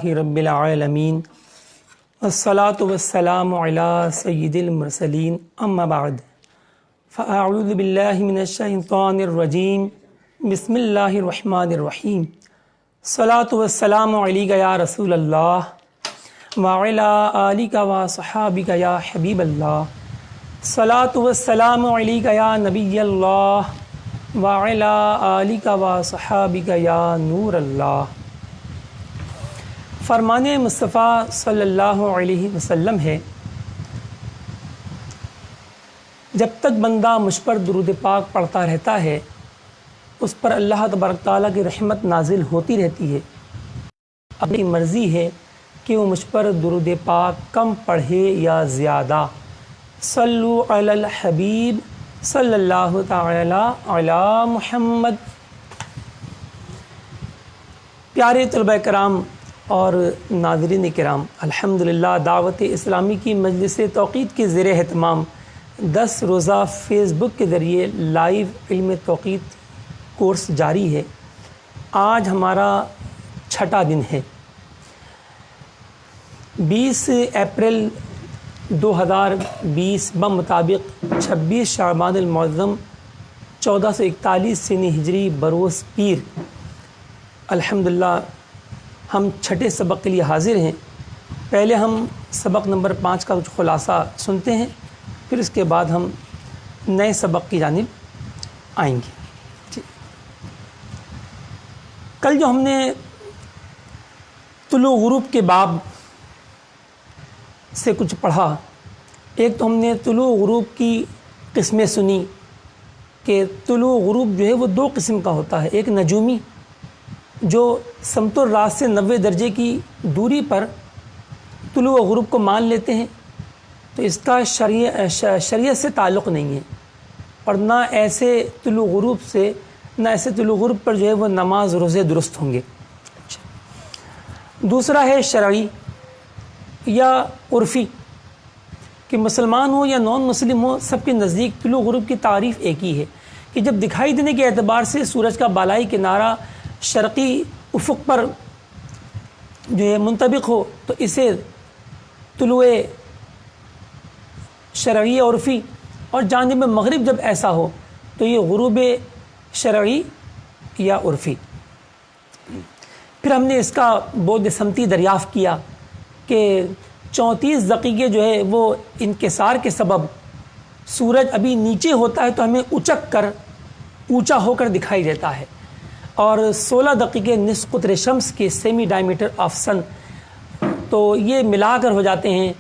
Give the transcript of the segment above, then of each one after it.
رب العالمین والصلاة والسلام علی سید المرسلین اما بعد فاعوذ باللہ من الشیطان الرجیم بسم اللہ الرحمن الرحیم الصلاة والسلام علیک یا رسول اللہ وعلی آلک وصحابک یا حبیب اللہ الصلاة والسلام علیک یا نبی اللہ وعلی آلک وصحابک یا نور اللہ۔ فرمان مصطفیٰ صلی اللہ علیہ وسلم ہے، جب تک بندہ مجھ پر درود پاک پڑھتا رہتا ہے اس پر اللہ تبارک تعالیٰ کی رحمت نازل ہوتی رہتی ہے۔ اپنی مرضی ہے کہ وہ مجھ پر درود پاک کم پڑھے یا زیادہ۔ صلو علی الحبیب صلی اللہ تعالی علی محمد۔ پیارے طلبہ کرام اور ناظرین کرام، الحمدللہ دعوت اسلامی کی مجلس توقید کے زیر اہتمام 10 روزہ فیس بک کے ذریعے لائیو علم توقید کورس جاری ہے۔ آج ہمارا 6واں دن ہے۔ 20 اپریل 2020 بمطابق 26 شعبان المعظم 1441 سنی ہجری بروز پیر، الحمدللہ ہم 6 سبق کے لیے حاضر ہیں۔ پہلے ہم سبق نمبر 5 کا کچھ خلاصہ سنتے ہیں، پھر اس کے بعد ہم نئے سبق کی جانب آئیں گے۔ کل جو ہم نے طلوع غروب کے باب سے کچھ پڑھا، ایک تو ہم نے طلوع غروب کی قسمیں سنی کہ طلوع غروب جو ہے وہ 2 قسم کا ہوتا ہے۔ ایک نجومی جو سمت الراس سے 90 درجے کی دوری پر طلوع غروب کو مان لیتے ہیں، تو اس کا شریعت سے تعلق نہیں ہے، اور نہ ایسے طلوع غروب پر جو ہے وہ نماز روزے درست ہوں گے۔ دوسرا ہے شرعی یا عرفی، کہ مسلمان ہو یا نان مسلم ہو، سب کے نزدیک طلوع غروب کی تعریف ایک ہی ہے کہ جب دکھائی دینے کے اعتبار سے سورج کا بالائی کنارہ شرقی افق پر جو ہے منطبق ہو تو اسے طلوع شرعی عرفی، اور جانب مغرب جب ایسا ہو تو یہ غروب شرعی یا عرفی۔ پھر ہم نے اس کا بعد سمتی دریافت کیا کہ 34 دقیقے جو ہے وہ انکسار کے سبب سورج ابھی نیچے ہوتا ہے تو ہمیں اچک کر اونچا ہو کر دکھائی دیتا ہے، اور 16 دقیقے نصف قطر شمس کے سیمی ڈائمیٹر آف سن، تو یہ ملا کر ہو جاتے ہیں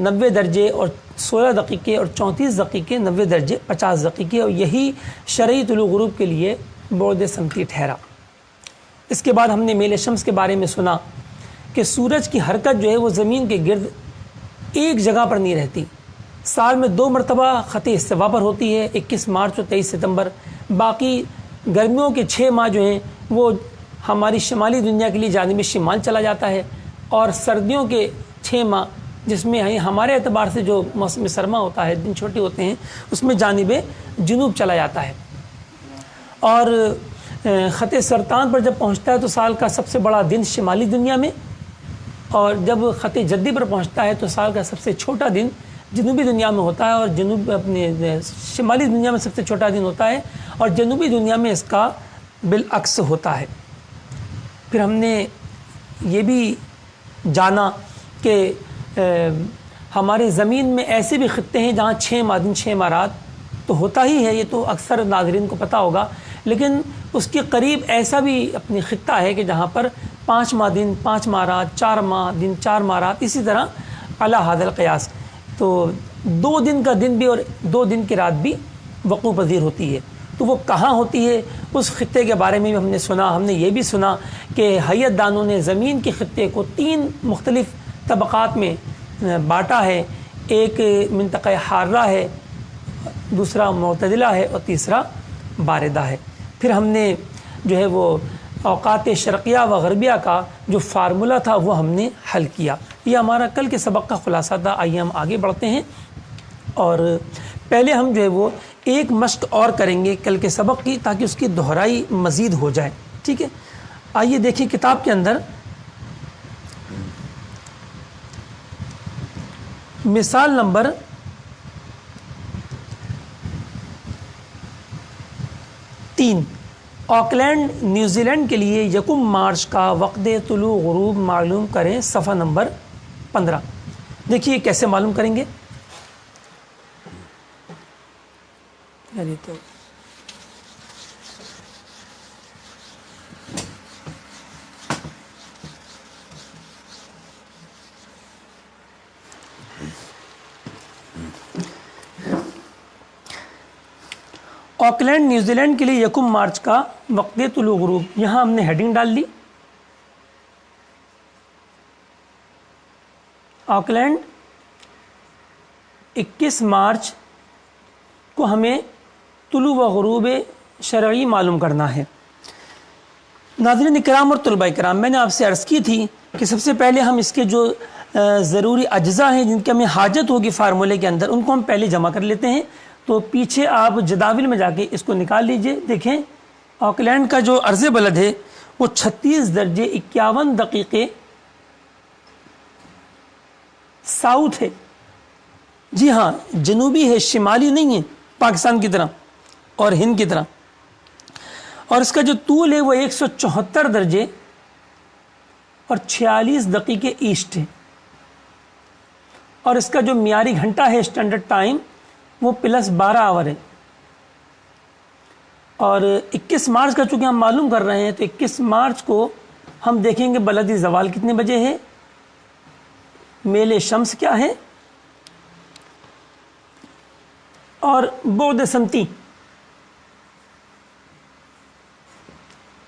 90 درجے، اور 16 دقیقے اور 34 دقیقے 90 درجے 50 دقیقے، اور یہی شرعی طلوع غروب کے لیے بعد سمتی ٹھہرا۔ اس کے بعد ہم نے میل شمس کے بارے میں سنا کہ سورج کی حرکت جو ہے وہ زمین کے گرد ایک جگہ پر نہیں رہتی، سال میں 2 مرتبہ خط استوا پر ہوتی ہے، 21 مارچ اور 23 ستمبر۔ باقی گرمیوں کے 6 ماہ جو ہیں وہ ہماری شمالی دنیا کے لیے جانب شمال چلا جاتا ہے، اور سردیوں کے 6 ماہ جس میں ہمارے اعتبار سے جو موسم سرما ہوتا ہے، دن چھوٹے ہوتے ہیں، اس میں جانب جنوب چلا جاتا ہے۔ اور خط سرطان پر جب پہنچتا ہے تو سال کا سب سے بڑا دن شمالی دنیا میں، اور جب خط جدی پر پہنچتا ہے تو سال کا سب سے چھوٹا دن جنوبی دنیا میں ہوتا ہے، اور شمالی دنیا میں سب سے چھوٹا دن ہوتا ہے، اور جنوبی دنیا میں اس کا بالعکس ہوتا ہے۔ پھر ہم نے یہ بھی جانا کہ ہمارے زمین میں ایسے بھی خطے ہیں جہاں 6 ماہ دن 6 ماہ رات تو ہوتا ہی ہے، یہ تو اکثر ناظرین کو پتہ ہوگا، لیکن اس کے قریب ایسا بھی اپنی خطہ ہے کہ جہاں پر 5 ماہ دن 5 ماہ رات، 4 ماہ دن 4 ماہ رات، اسی طرح علی ھذا القیاس، تو 2 دن کا دن بھی اور 2 دن کی رات بھی وقوع پذیر ہوتی ہے۔ تو وہ کہاں ہوتی ہے اس خطے کے بارے میں بھی ہم نے سنا۔ ہم نے یہ بھی سنا کہ ہیئت دانوں نے زمین کے خطے کو 3 مختلف طبقات میں بانٹا ہے، ایک منطقہ حارہ ہے، دوسرا معتدلہ ہے، اور تیسرا باردہ ہے۔ پھر ہم نے جو ہے وہ اوقات شرقیہ و غربیہ کا جو فارمولہ تھا وہ ہم نے حل کیا۔ یہ ہمارا کل کے سبق کا خلاصہ تھا۔ آئیے ہم آگے بڑھتے ہیں، اور پہلے ہم جو ہے وہ ایک مشق اور کریں گے کل کے سبق کی، تاکہ اس کی دہرائی مزید ہو جائے، ٹھیک ہے۔ آئیے دیکھیں کتاب کے اندر مثال نمبر 3، آکلینڈ نیوزی لینڈ کے لیے 1 مارچ کا وقت طلوع غروب معلوم کریں، صفحہ نمبر 15۔ دیکھیے کیسے معلوم کریں گے۔ آکلینڈ نیوزی لینڈ کے لیے 1 مارچ کا وقت طلوع غروب، یہاں ہم نے ہیڈنگ ڈال دی، آکلینڈ 21 مارچ کو ہمیں طلوع و غروب شرعی معلوم کرنا ہے۔ ناظرین کرام اور طلباء کرام، میں نے آپ سے عرض کی تھی کہ سب سے پہلے ہم اس کے جو ضروری اجزاء ہیں جن کی ہمیں حاجت ہوگی فارمولے کے اندر، ان کو ہم پہلے جمع کر لیتے ہیں۔ تو پیچھے آپ جداول میں جا کے اس کو نکال لیجئے۔ دیکھیں آکلینڈ کا جو عرض بلد ہے وہ 36 درجے 51 دقیقے ساؤتھ ہے، جی ہاں جنوبی ہے، شمالی نہیں ہے پاکستان کی طرح اور ہند کی طرح، اور اس کا جو طول ہے وہ 174 درجے اور 46 دقیقے ایسٹ ہے، اور اس کا جو معیاری گھنٹہ ہے اسٹینڈرڈ ٹائم وہ +12 آور ہے۔ اور 21 مارچ کا چونکہ ہم معلوم کر رہے ہیں تو 21 مارچ کو ہم دیکھیں گے بلدی زوال کتنے بجے ہے، میل شمس کیا ہے، اور بعد سمتی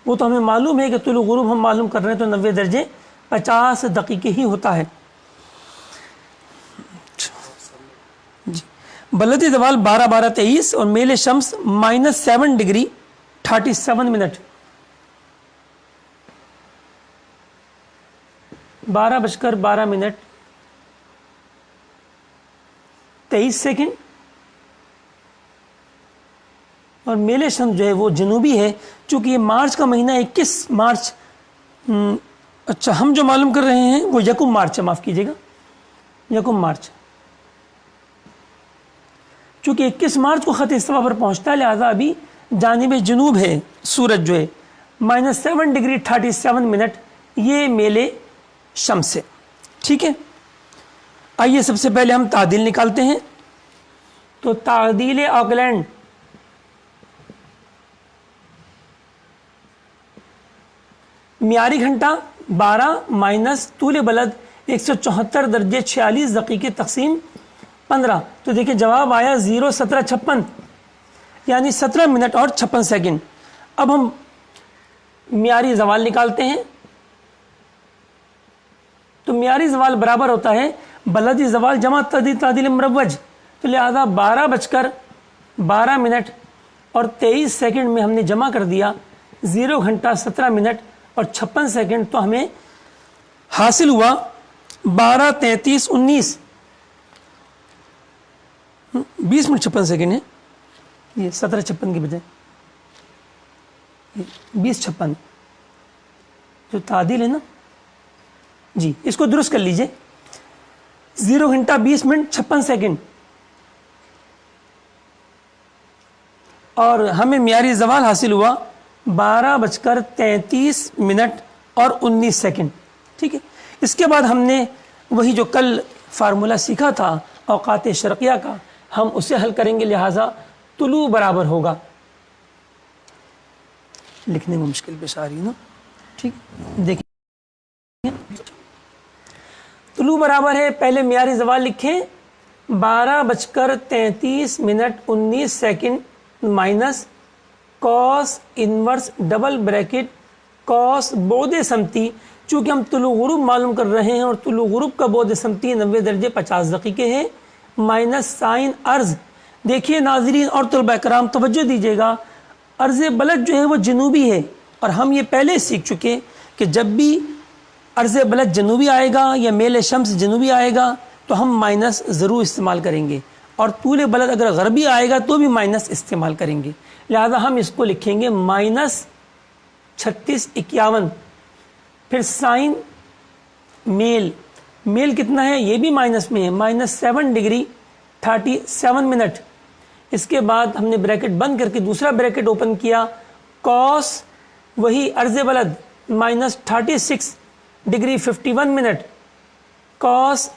وہ تو ہمیں معلوم ہے کہ طلوع غروب ہم معلوم کر رہے ہیں تو 90 درجے 50 دقیقے ہی ہوتا ہے۔ جی بلدی زوال 12:23 اور میل شمس -7 ڈگری 37 منٹ، 12:12 23 سیکنڈ، اور میل شمس جو ہے وہ جنوبی ہے، چونکہ یہ مارچ کا مہینہ 21 مارچ، اچھا ہم جو معلوم کر رہے ہیں وہ 1 مارچ ہے، معاف کیجیے گا 1 مارچ، چونکہ 21 مارچ کو خط استوا پر پہنچتا ہے لہذا ابھی جانب جنوب ہے سورج جو ہے، -7 ڈگری 37 منٹ یہ میل شمس ہے۔ ٹھیک ہے، آئیے سب سے پہلے ہم تعدیل نکالتے ہیں۔ تو تعدیل آکلینڈ معیاری گھنٹہ 12 مائنس طول بلد 174 درجے 46 دقیقے تقسیم 15، تو دیکھیں جواب آیا 0:17:56 یعنی 17 منٹ اور 56 سیکنڈ۔ اب ہم معیاری زوال نکالتے ہیں، تو معیاری زوال برابر ہوتا ہے بلدی زوال جمع تعدیل مروج، تو لہذا 12:12 منٹ اور 23 سیکنڈ میں ہم نے جمع کر دیا 0 گھنٹہ 17 منٹ اور 56 سیکنڈ، تو ہمیں حاصل ہوا 12:33:19 20 منٹ 56 سیکنڈ ہے، یہ 17:56 کی بجائے 20:56 جو تعدیل ہے نا، جی اس کو درست کر لیجئے، 0 گھنٹہ 20 منٹ 56 سیکنڈ، اور ہمیں معیاری زوال حاصل ہوا 12:33 منٹ اور 19 سیکنڈ۔ ٹھیک ہے، اس کے بعد ہم نے وہی جو کل فارمولہ سیکھا تھا اوقات شرقیہ کا، ہم اسے حل کریں گے، لہٰذا طلوع برابر ہوگا، لکھنے میں مشکل پیش آ رہی ہے نا، ٹھیک دیکھیں طلوع برابر ہے، پہلے معیاری زوال لکھیں 12:33 minute 19 second minus cos inverse double bracket cos بعد سمتی، چونکہ ہم طلوع غروب معلوم کر رہے ہیں اور طلوع غروب کا بعد سمتی 90 درجے 50 دقیقے ہے، مائنس سائن ارض۔ دیکھیے ناظرین اور طلباء کرام توجہ دیجیے گا، ارض بلد جو ہے وہ جنوبی ہے، اور ہم یہ پہلے سیکھ چکے کہ جب بھی ارض بلد جنوبی آئے گا یا میل شمس جنوبی آئے گا تو ہم مائنس ضرور استعمال کریں گے، اور طول بلد اگر غربی آئے گا تو بھی مائنس استعمال کریں گے، لہذا ہم اس کو لکھیں گے -36:51، پھر سائن میل میل کتنا ہے یہ بھی مائنس میں ہے, -7 ڈگری 37 منٹ. اس کے بعد ہم نے بریکٹ بند کر کے دوسرا بریکٹ اوپن کیا, کاس وہی عرض بلد -36 ڈگری 51 منٹ, کاس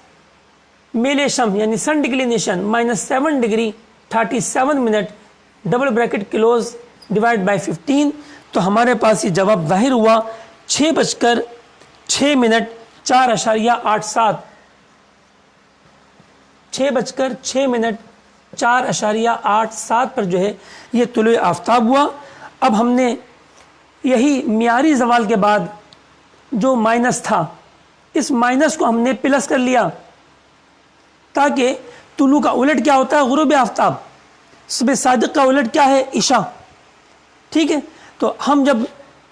میل شمس یعنی sun declination -7 degree 37 minute, double bracket close divide by 15. تو ہمارے پاس یہ جواب ظاہر ہوا 6:06 4.87. 6:06 4.87 پر جو ہے یہ طلوع آفتاب ہوا. اب ہم نے یہی معیاری زوال کے بعد جو مائنس تھا اس مائنس کو ہم نے پلس کر لیا, تاکہ طلوع کا الٹ کیا ہوتا ہے غروب آفتاب, صبح صادق کا الٹ کیا ہے عشاء. ٹھیک ہے, تو ہم جب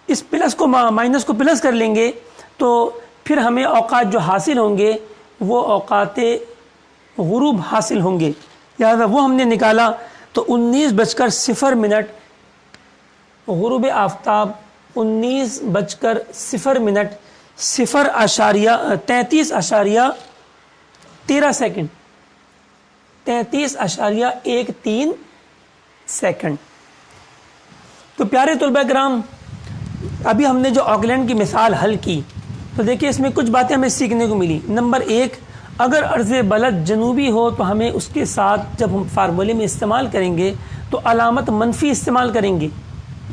اس پلس کو مائنس کو پلس کر لیں گے تو پھر ہمیں اوقات جو حاصل ہوں گے وہ اوقات غروب حاصل ہوں گے. لہٰذا وہ ہم نے نکالا تو 19:0 غروب آفتاب 19:0 0.33.13 سیکنڈ 33.13 سیکنڈ. تو پیارے طلبہ کرام, ابھی ہم نے جو آکلینڈ کی مثال حل کی تو دیکھیں اس میں کچھ باتیں ہمیں سیکھنے کو ملی. نمبر 1, اگر عرض بلد جنوبی ہو تو ہمیں اس کے ساتھ جب ہم فارمولے میں استعمال کریں گے تو علامت منفی استعمال کریں گے.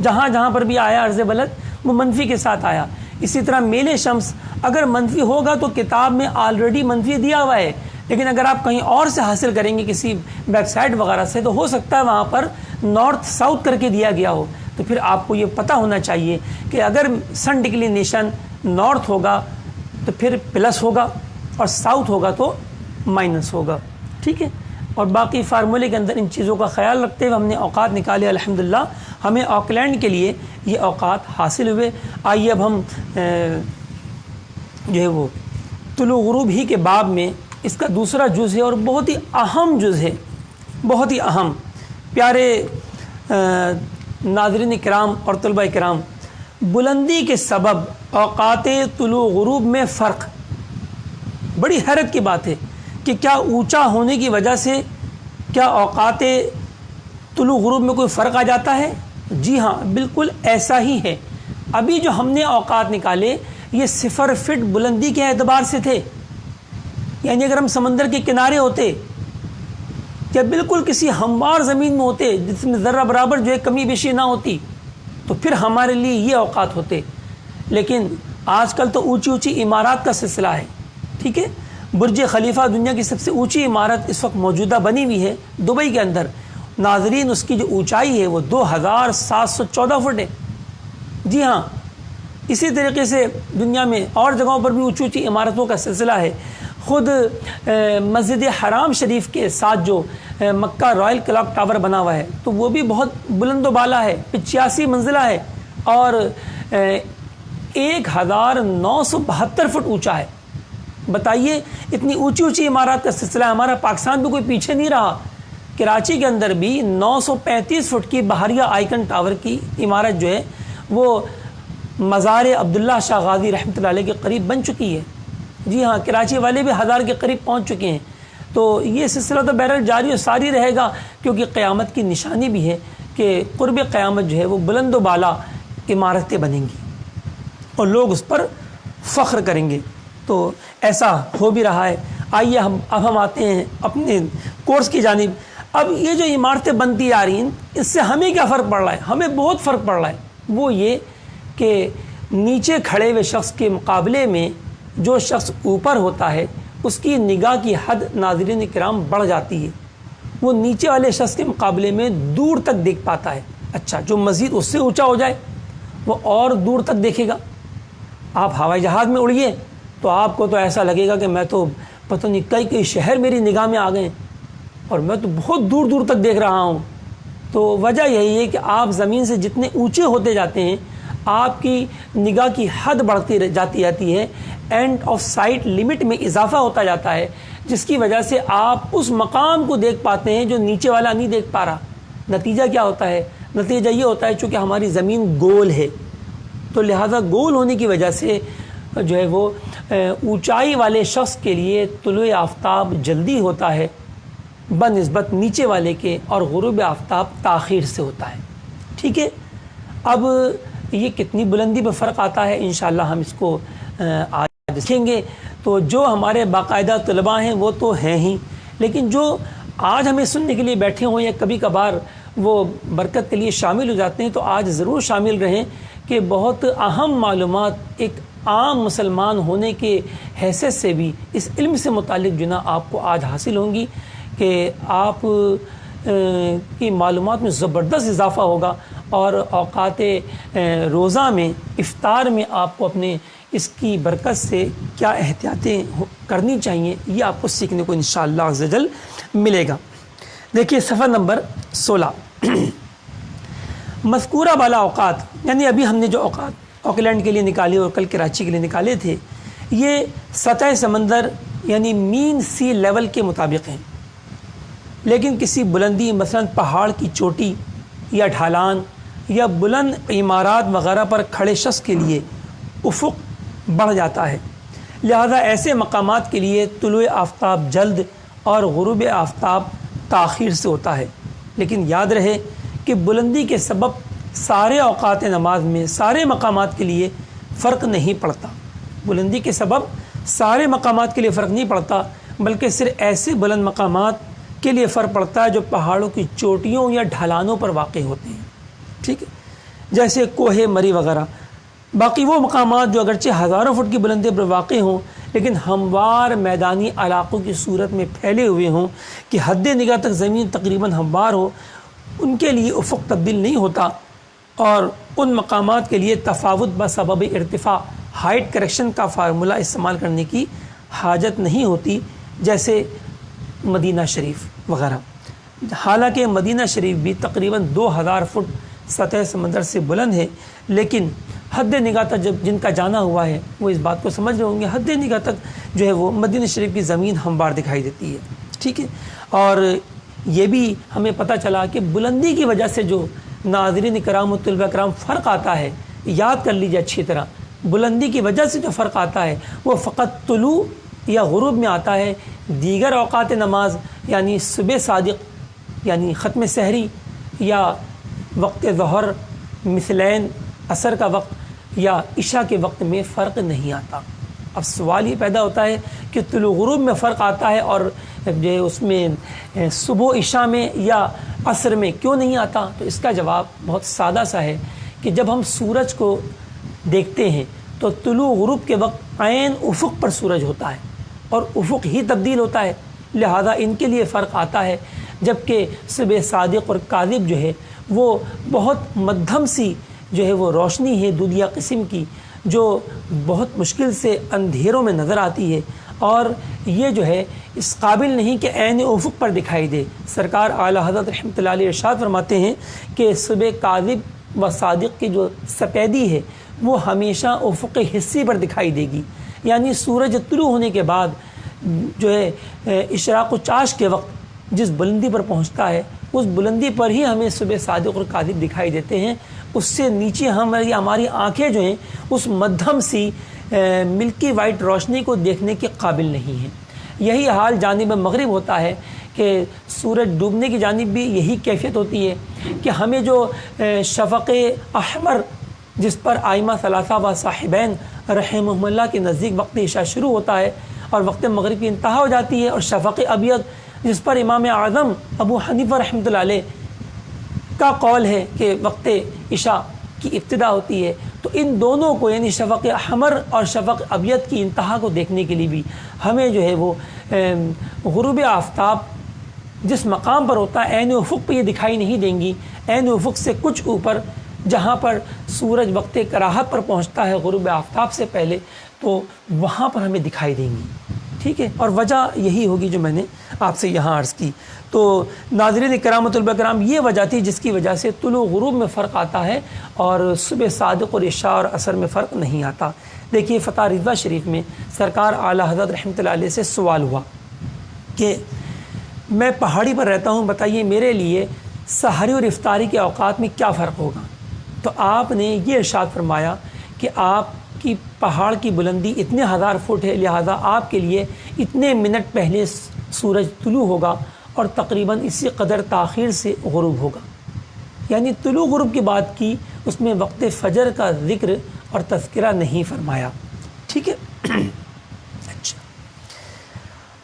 جہاں جہاں پر بھی آیا عرض بلد وہ منفی کے ساتھ آیا. اسی طرح میل شمس اگر منفی ہوگا تو کتاب میں آلریڈی منفی دیا ہوا ہے, لیکن اگر آپ کہیں اور سے حاصل کریں گے کسی ویب سائٹ وغیرہ سے تو ہو سکتا ہے وہاں پر نارتھ ساؤتھ کر کے دیا گیا ہو. تو پھر آپ کو یہ پتہ ہونا چاہیے کہ اگر سن ڈکلینیشن نارتھ ہوگا تو پھر پلس ہوگا اور ساؤتھ ہوگا تو مائنس ہوگا. ٹھیک ہے, اور باقی فارمولے کے اندر ان چیزوں کا خیال رکھتے ہوئے ہم نے اوقات نکالے. الحمدللہ ہمیں آکلینڈ کے لیے یہ اوقات حاصل ہوئے. آئیے اب ہم جو ہے وہ طلوع غروب ہی کے باب میں اس کا دوسرا جز ہے اور بہت ہی اہم جز ہے, بہت ہی اہم. پیارے ناظرین کرام اور طلبہ کرام, بلندی کے سبب اوقات طلوع غروب میں فرق, بڑی حیرت کی بات ہے کہ کیا اونچا ہونے کی وجہ سے کیا اوقات طلوع غروب میں کوئی فرق آ جاتا ہے؟ جی ہاں, بالکل ایسا ہی ہے. ابھی جو ہم نے اوقات نکالے یہ 0 فٹ بلندی کے اعتبار سے تھے, یعنی اگر ہم سمندر کے کنارے ہوتے یا بالکل کسی ہموار زمین میں ہوتے جس میں ذرہ برابر جو ہے کمی بیشی نہ ہوتی تو پھر ہمارے لیے یہ اوقات ہوتے. لیکن آج کل تو اونچی اونچی عمارات کا سلسلہ ہے. ٹھیک ہے, برج خلیفہ دنیا کی سب سے اونچی عمارت اس وقت موجودہ بنی ہوئی ہے دبئی کے اندر. ناظرین, اس کی جو اونچائی ہے وہ 2714 فٹ ہے. جی ہاں, اسی طریقے سے دنیا میں اور جگہوں پر بھی اونچی اونچی عمارتوں کا سلسلہ ہے. خود مسجد حرام شریف کے ساتھ جو مکہ رائل کلاک ٹاور بنا ہوا ہے تو وہ بھی بہت بلند و بالا ہے, 85 منزلہ ہے اور 1972 فٹ اونچا ہے. بتائیے, اتنی اونچی اونچی عمارات کا سلسلہ. ہمارا پاکستان بھی کوئی پیچھے نہیں رہا. کراچی کے اندر بھی 935 فٹ کی بحریہ آئیکن ٹاور کی عمارت جو ہے وہ مزار عبداللہ شاہ غازی رحمۃ اللہ علیہ کے قریب بن چکی ہے. جی ہاں, کراچی والے بھی 1000 کے قریب پہنچ چکے ہیں. تو یہ سلسلہ تو بہرحال جاری و ساری رہے گا, کیونکہ قیامت کی نشانی بھی ہے کہ قرب قیامت جو ہے وہ بلند و بالا عمارتیں بنیں گی اور لوگ اس پر فخر کریں گے. تو ایسا ہو بھی رہا ہے. آئیے اب ہم آتے ہیں اپنے کورس کی جانب. اب یہ جو عمارتیں بنتی آ رہی ہیں اس سے ہمیں کیا فرق پڑ رہا ہے؟ ہمیں بہت فرق پڑ رہا ہے. وہ یہ کہ نیچے کھڑے ہوئے شخص کے مقابلے میں جو شخص اوپر ہوتا ہے اس کی نگاہ کی حد ناظرین کرام بڑھ جاتی ہے. وہ نیچے والے شخص کے مقابلے میں دور تک دیکھ پاتا ہے. اچھا, جو مزید اس سے اونچا ہو جائے وہ اور دور تک دیکھے گا. آپ ہوائی جہاز میں اڑیے تو آپ کو تو ایسا لگے گا کہ میں تو پتہ نہیں کئی شہر میری نگاہ میں آ گئے اور میں تو بہت دور دور تک دیکھ رہا ہوں. تو وجہ یہی ہے کہ آپ زمین سے جتنے اونچے ہوتے جاتے ہیں آپ کی نگاہ کی حد بڑھتی جاتی ہے, اینڈ آف سائٹ لمٹ میں اضافہ ہوتا جاتا ہے, جس کی وجہ سے آپ اس مقام کو دیکھ پاتے ہیں جو نیچے والا نہیں دیکھ پا رہا. نتیجہ کیا ہوتا ہے؟ نتیجہ یہ ہوتا ہے چونکہ ہماری زمین گول ہے تو لہذا گول ہونے کی وجہ سے جو ہے وہ اونچائی والے شخص کے لیے طلوع آفتاب جلدی ہوتا ہے بنسبت نیچے والے کے، اور غروب آفتاب تاخیر سے ہوتا ہے. ٹھیک ہے، اب یہ کتنی بلندی میں فرق آتا ہے انشاءاللہ ہم اس کو آج دیکھیں گے. تو جو ہمارے باقاعدہ طلباء ہیں وہ تو ہیں ہی، لیکن جو آج ہمیں سننے کے لیے بیٹھے ہوں یا کبھی کبھار وہ برکت کے لیے شامل ہو جاتے ہیں، تو آج ضرور شامل رہیں کہ بہت اہم معلومات ایک عام مسلمان ہونے کے حیثیت سے بھی اس علم سے متعلق جو نا آپ کو آج حاصل ہوں گی کہ آپ کی معلومات میں زبردست اضافہ ہوگا، اور اوقات روزہ میں افطار میں آپ کو اپنے اس کی برکت سے کیا احتیاطیں کرنی چاہیے یہ آپ کو سیکھنے کو انشاءاللہ عز و جل ملے گا. دیکھیے صفحہ نمبر 16. مذکورہ بالا اوقات، یعنی ابھی ہم نے جو اوقات آکلینڈ کے لیے نکالے اور کل کراچی کے لیے نکالے تھے، یہ سطح سمندر یعنی مین سی لیول کے مطابق ہیں. لیکن کسی بلندی مثلا پہاڑ کی چوٹی یا ڈھالان یا بلند عمارات وغیرہ پر کھڑے شخص کے لیے افق بڑھ جاتا ہے، لہذا ایسے مقامات کے لیے طلوع آفتاب جلد اور غروب آفتاب تاخیر سے ہوتا ہے. لیکن یاد رہے کہ بلندی کے سبب سارے اوقات نماز میں سارے مقامات کے لیے فرق نہیں پڑتا. بلندی کے سبب سارے مقامات کے لیے فرق نہیں پڑتا، بلکہ صرف ایسے بلند مقامات کے لیے فرق پڑتا ہے جو پہاڑوں کی چوٹیوں یا ڈھلانوں پر واقع ہوتے ہیں. ٹھیک ہے، جیسے کوہ مری وغیرہ. باقی وہ مقامات جو اگرچہ ہزاروں فٹ کی بلندی پر واقع ہوں لیکن ہموار میدانی علاقوں کی صورت میں پھیلے ہوئے ہوں کہ حد نگاہ تک زمین تقریباً ہموار ہو، ان کے لیے افق تبدیل نہیں ہوتا، اور ان مقامات کے لیے تفاوت بسبب ارتفاع ہائٹ کریکشن کا فارمولہ استعمال کرنے کی حاجت نہیں ہوتی، جیسے مدینہ شریف وغیرہ. حالانکہ مدینہ شریف بھی تقریباً 2000 فٹ سطح سمندر سے بلند ہے، لیکن حد نگاہ تک جن کا جانا ہوا ہے وہ اس بات کو سمجھ رہے ہوں گے، حد نگاہ تک جو ہے وہ مدینہ شریف کی زمین ہموار دکھائی دیتی ہے. ٹھیک ہے، اور یہ بھی ہمیں پتہ چلا کہ بلندی کی وجہ سے جو ناظرین کرام و طلبہ کرام فرق آتا ہے، یاد کر لیجیے اچھی طرح، بلندی کی وجہ سے جو فرق آتا ہے وہ فقط طلوع یا غروب میں آتا ہے. دیگر اوقات نماز یعنی صبح صادق یعنی ختم سحری یا وقت ظہر، مثلین، عصر کا وقت یا عشاء کے وقت میں فرق نہیں آتا. اب سوال یہ پیدا ہوتا ہے کہ طلوع غروب میں فرق آتا ہے اور جو اس میں صبح عشاء میں یا عصر میں کیوں نہیں آتا؟ تو اس کا جواب بہت سادہ سا ہے کہ جب ہم سورج کو دیکھتے ہیں تو طلوع غروب کے وقت عین افق پر سورج ہوتا ہے اور افق ہی تبدیل ہوتا ہے، لہذا ان کے لیے فرق آتا ہے. جبکہ صبح صادق اور کاذب جو ہے وہ بہت مدھم سی جو ہے وہ روشنی ہے دودھیا قسم کی، جو بہت مشکل سے اندھیروں میں نظر آتی ہے، اور یہ جو ہے اس قابل نہیں کہ عین افق پر دکھائی دے. سرکار اعلیٰ حضرت رحمۃ اللہ علیہ ارشاد فرماتے ہیں کہ صبح کاذب و صادق کی جو سپیدی ہے وہ ہمیشہ افق حصی پر دکھائی دے گی، یعنی سورج طلوع ہونے کے بعد جو ہے اشراق و چاش کے وقت جس بلندی پر پہنچتا ہے اس بلندی پر ہی ہمیں صبح صادق اور کاذب دکھائی دیتے ہیں. اس سے نیچے ہماری آنکھیں جو ہیں اس مدھم سی ملکی وائٹ روشنی کو دیکھنے کے قابل نہیں ہیں. یہی حال جانب مغرب ہوتا ہے کہ سورج ڈوبنے کی جانب بھی یہی کیفیت ہوتی ہے کہ ہمیں جو شفق احمر جس پر آئمہ ثلاثہ و صاحبین رحمہم اللہ کے نزدیک وقت عشاء شروع ہوتا ہے اور وقت مغرب کی انتہا ہو جاتی ہے، اور شفق ابیض جس پر امام اعظم ابو حنیفہ رحمۃ اللہ علیہ کا قول ہے کہ وقت عشاء کی ابتدا ہوتی ہے، تو ان دونوں کو یعنی شفق احمر اور شفق ابیض کی انتہا کو دیکھنے کے لیے بھی ہمیں جو ہے وہ غروب آفتاب جس مقام پر ہوتا ہے عین افق پہ یہ دکھائی نہیں دیں گی، عین افق سے کچھ اوپر جہاں پر سورج وقت کراہت پر پہنچتا ہے غروب آفتاب سے پہلے، تو وہاں پر ہمیں دکھائی دیں گی. ٹھیک ہے، اور وجہ یہی ہوگی جو میں نے آپ سے یہاں عرض کی. تو ناظرین کرام و طلبہ کرام، یہ وجہ تھی جس کی وجہ سے طلوع غروب میں فرق آتا ہے اور صبح صادق اور عشاء اور عصر میں فرق نہیں آتا. دیکھیے فتح رضویٰ شریف میں سرکار اعلیٰ حضرت رحمۃ اللہ علیہ سے سوال ہوا کہ میں پہاڑی پر رہتا ہوں، بتائیے میرے لیے سحری اور افطاری کے اوقات میں کیا فرق ہوگا؟ تو آپ نے یہ ارشاد فرمایا کہ آپ کہ پہاڑ کی بلندی اتنے 1000 فٹ ہے، لہذا آپ کے لیے اتنے منٹ پہلے سورج طلوع ہوگا اور تقریباً اسی قدر تاخیر سے غروب ہوگا. یعنی طلوع غروب کی بات کی، اس میں وقت فجر کا ذکر اور تذکرہ نہیں فرمایا. ٹھیک ہے. اچھا،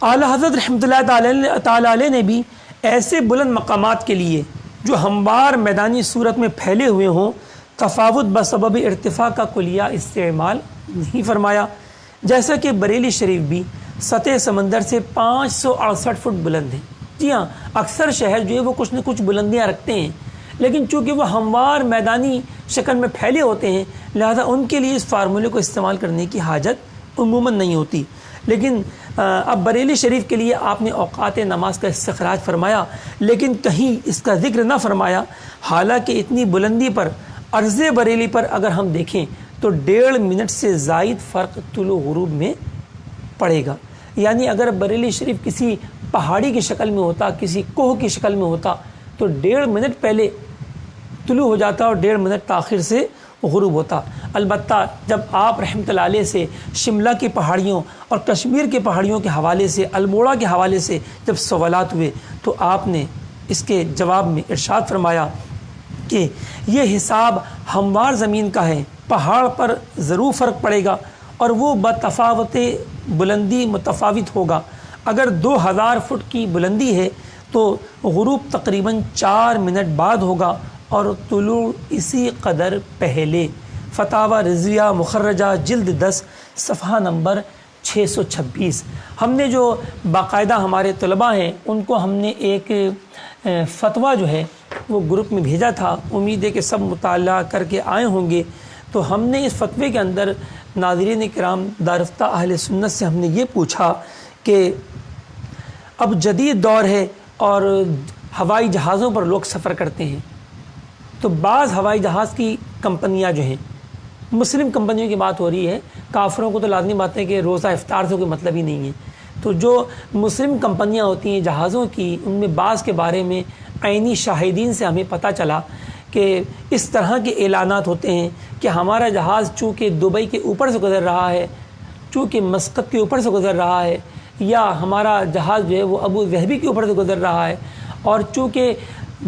اعلیٰ حضرت رحمۃ اللہ تعالی علیہ نے بھی ایسے بلند مقامات کے لیے جو ہموار میدانی صورت میں پھیلے ہوئے ہوں تفاوت بسبب ارتفاع کا کلیہ استعمال نہیں فرمایا. جیسا کہ بریلی شریف بھی سطح سمندر سے 568 فٹ بلند ہے. جی ہاں، اکثر شہر جو ہے وہ کچھ نہ کچھ بلندیاں رکھتے ہیں، لیکن چونکہ وہ ہموار میدانی شکل میں پھیلے ہوتے ہیں لہذا ان کے لیے اس فارمولے کو استعمال کرنے کی حاجت عموماً نہیں ہوتی. لیکن اب بریلی شریف کے لیے آپ نے اوقات نماز کا استخراج فرمایا، لیکن کہیں اس کا ذکر نہ فرمایا. حالانکہ اتنی بلندی پر عرض بریلی پر اگر ہم دیکھیں تو 1.5 منٹ سے زائد فرق طلوع غروب میں پڑے گا. یعنی اگر بریلی شریف کسی پہاڑی کی شکل میں ہوتا، کسی کوہ کی شکل میں ہوتا تو 1.5 منٹ پہلے طلوع ہو جاتا اور 1.5 منٹ تاخیر سے غروب ہوتا. البتہ جب آپ رحمۃ اللہ علیہ سے شملہ کی پہاڑیوں اور کشمیر کی پہاڑیوں کے حوالے سے، الموڑا کے حوالے سے جب سوالات ہوئے تو آپ نے اس کے جواب میں ارشاد فرمایا کہ یہ حساب ہموار زمین کا ہے، پہاڑ پر ضرور فرق پڑے گا اور وہ بتفاوت بلندی متفاوت ہوگا. اگر 2000 فٹ کی بلندی ہے تو غروب تقریباً 4 منٹ بعد ہوگا اور طلوع اسی قدر پہلے. فتاوی رضویہ مخرجہ جلد 10 صفحہ نمبر 626. ہم نے جو باقاعدہ ہمارے طلباء ہیں ان کو ہم نے ایک فتویٰ جو ہے وہ گروپ میں بھیجا تھا. امید ہے کہ سب مطالعہ کر کے آئے ہوں گے. تو ہم نے اس فتوے کے اندر ناظرین کرام دارفتہ اہل سنت سے ہم نے یہ پوچھا کہ اب جدید دور ہے اور ہوائی جہازوں پر لوگ سفر کرتے ہیں، تو بعض ہوائی جہاز کی کمپنیاں جو ہیں، مسلم کمپنیوں کی بات ہو رہی ہے، کافروں کو تو لازمی بات ہے کہ روزہ افطار سے کوئی مطلب ہی نہیں ہے. تو جو مسلم کمپنیاں ہوتی ہیں جہازوں کی، ان میں بعض کے بارے میں عینی شاہدین سے ہمیں پتہ چلا کہ اس طرح کے اعلانات ہوتے ہیں کہ ہمارا جہاز چونکہ دبئی کے اوپر سے گزر رہا ہے، چونکہ مسقط کے اوپر سے گزر رہا ہے، یا ہمارا جہاز جو ہے وہ ابو ظہبی کے اوپر سے گزر رہا ہے، اور چونکہ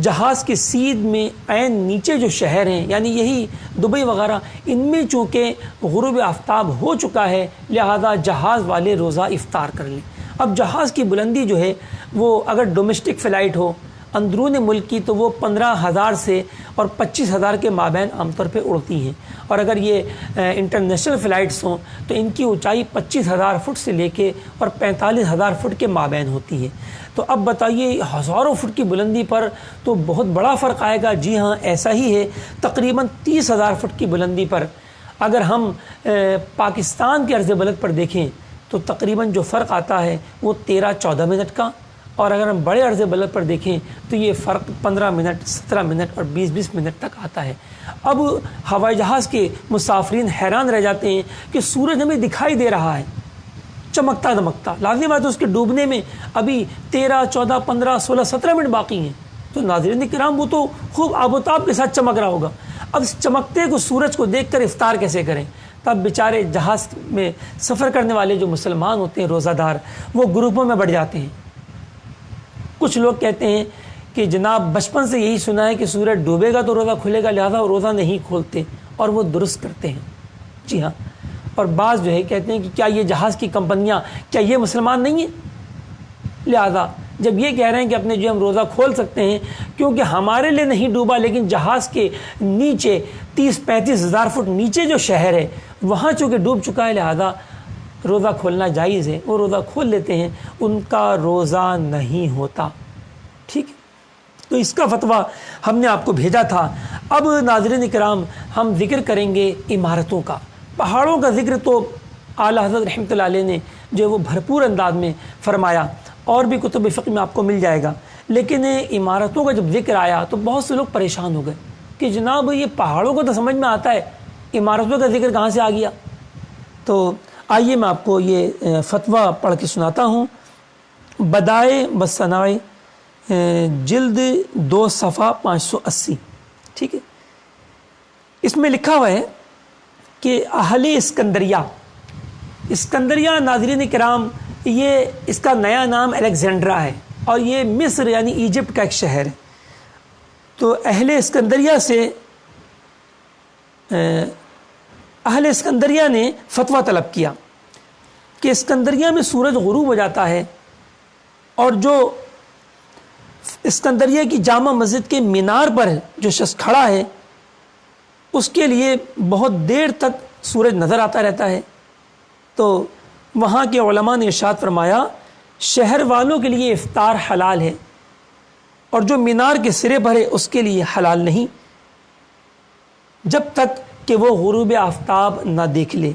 جہاز کے سیدھ میں عین نیچے جو شہر ہیں یعنی یہی دبئی وغیرہ، ان میں چونکہ غروب آفتاب ہو چکا ہے لہذا جہاز والے روزہ افطار کر لیں. اب جہاز کی بلندی جو ہے وہ اگر ڈومیسٹک فلائٹ ہو اندرون ملک کی تو وہ 15,000 سے اور 25,000 کے مابین عام طور پہ اڑتی ہیں، اور اگر یہ انٹرنیشنل فلائٹس ہوں تو ان کی اونچائی 25,000 فٹ سے لے کے اور 45,000 فٹ کے مابین ہوتی ہے. تو اب بتائیے ہزاروں فٹ کی بلندی پر تو بہت بڑا فرق آئے گا. جی ہاں ایسا ہی ہے. تقریباً 30,000 فٹ کی بلندی پر اگر ہم پاکستان کے عرض بلد پر دیکھیں تو تقریباً جو فرق آتا ہے وہ 13-14 منٹ کا، اور اگر ہم بڑے عرض بلد پر دیکھیں تو یہ فرق 15 منٹ، 17 منٹ اور 20 منٹ تک آتا ہے. اب ہوائی جہاز کے مسافرین حیران رہ جاتے ہیں کہ سورج ہمیں دکھائی دے رہا ہے چمکتا دمکتا، لازمی بات ہے اس کے ڈوبنے میں ابھی 13، 14، 15، 16، 17 منٹ باقی ہیں. تو ناظرین کرام وہ تو خوب آب و تاب کے ساتھ چمک رہا ہوگا. اب اس چمکتے کو سورج کو دیکھ کر افطار کیسے کریں؟ تب بیچارے جہاز میں سفر کرنے والے جو مسلمان ہوتے ہیں روزہ دار، وہ گروپوں میں بڑھ جاتے ہیں. کچھ لوگ کہتے ہیں کہ جناب بچپن سے یہی سنا ہے کہ سورج ڈوبے گا تو روزہ کھلے گا، لہذا وہ روزہ نہیں کھولتے، اور وہ درست کرتے ہیں. جی ہاں. اور بعض جو ہے کہتے ہیں کہ کیا یہ جہاز کی کمپنیاں کیا یہ مسلمان نہیں ہیں؟ لہذا جب یہ کہہ رہے ہیں کہ اپنے جو ہم روزہ کھول سکتے ہیں کیونکہ ہمارے لیے نہیں ڈوبا لیکن جہاز کے نیچے 30-35 ہزار فٹ نیچے جو شہر ہے وہاں چونکہ ڈوب چکا ہے لہذا روزہ کھولنا جائز ہے، وہ روزہ کھول لیتے ہیں، ان کا روزہ نہیں ہوتا. ٹھیک ہے. تو اس کا فتویٰ ہم نے آپ کو بھیجا تھا. اب ناظرین کرام ہم ذکر کریں گے عمارتوں کا. پہاڑوں کا ذکر تو اعلیٰ حضرت رحمۃ اللہ علیہ نے جو وہ بھرپور انداز میں فرمایا، اور بھی کتب فقہ میں آپ کو مل جائے گا. لیکن عمارتوں کا جب ذکر آیا تو بہت سے لوگ پریشان ہو گئے کہ جناب یہ پہاڑوں کو تو سمجھ میں آتا ہے، عمارتوں کا ذکر کہاں سے آ گیا؟ تو آئیے میں آپ کو یہ فتویٰ پڑھ کے سناتا ہوں. بدائے بصنائے جلد 2 صفحہ 580. ٹھیک ہے. اس میں لکھا ہوا ہے کہ اہل اسکندریہ ناظرین کرام، یہ اس کا نیا نام الیگزینڈرا ہے اور یہ مصر یعنی ایجپٹ کا ایک شہر ہے. تو اہل اسکندریہ نے فتویٰ طلب کیا کہ اسکندریہ میں سورج غروب ہو جاتا ہے اور جو اسکندریہ کی جامع مسجد کے مینار پر جو شخص کھڑا ہے اس کے لیے بہت دیر تک سورج نظر آتا رہتا ہے. تو وہاں کے علماء نے ارشاد فرمایا شہر والوں کے لیے افطار حلال ہے اور جو مینار کے سرے پر ہے اس کے لیے حلال نہیں جب تک کہ وہ غروب آفتاب نہ دیکھ لے،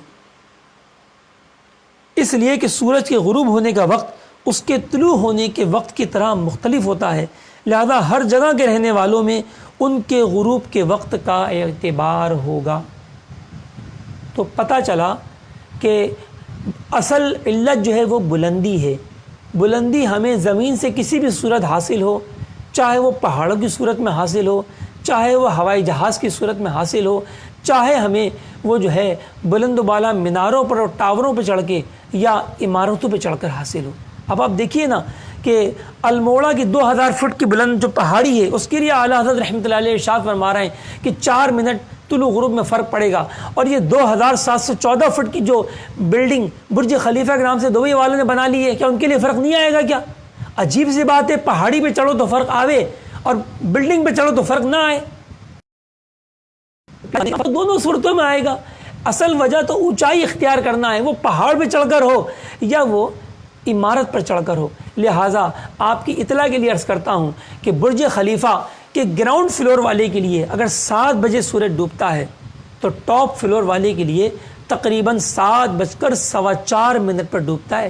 اس لیے کہ سورج کے غروب ہونے کا وقت اس کے طلوع ہونے کے وقت کی طرح مختلف ہوتا ہے، لہذا ہر جگہ کے رہنے والوں میں ان کے غروب کے وقت کا اعتبار ہوگا. تو پتہ چلا کہ اصل علت جو ہے وہ بلندی ہے. بلندی ہمیں زمین سے کسی بھی صورت حاصل ہو، چاہے وہ پہاڑوں کی صورت میں حاصل ہو، چاہے وہ ہوائی جہاز کی صورت میں حاصل ہو، چاہے ہمیں وہ جو ہے بلند و بالا میناروں پر اور ٹاوروں پہ چڑھ کے یا عمارتوں پہ چڑھ کر حاصل ہو. اب آپ دیکھیے نا کہ الموڑا کی 2000 فٹ کی بلند جو پہاڑی ہے اس کے لیے اعلیٰ حضرت رحمۃ اللہ علیہ ارشاد فرما رہے ہیں کہ 4 منٹ طلوع غروب میں فرق پڑے گا، اور یہ 2714 فٹ کی جو بلڈنگ برج خلیفہ کے نام سے دبئی والوں نے بنا لی ہے، کیا ان کے لیے فرق نہیں آئے گا؟ کیا عجیب سی بات ہے، پہاڑی پہ چڑھو تو فرق آوے اور بلڈنگ پہ چڑھو تو فرق نہ آئے. دونوں صورتوں میں آئے گا. اصل وجہ تو اونچائی اختیار کرنا ہے، وہ پہاڑ پہ چڑھ کر ہو یا وہ عمارت پر چڑھ کر ہو. لہٰذا آپ کی اطلاع کے لیے عرض کرتا ہوں کہ برج خلیفہ کے گراؤنڈ فلور والے کے لیے اگر 7 بجے سورج ڈوبتا ہے تو ٹاپ فلور والے کے لیے تقریباً 7:04 پر ڈوبتا ہے.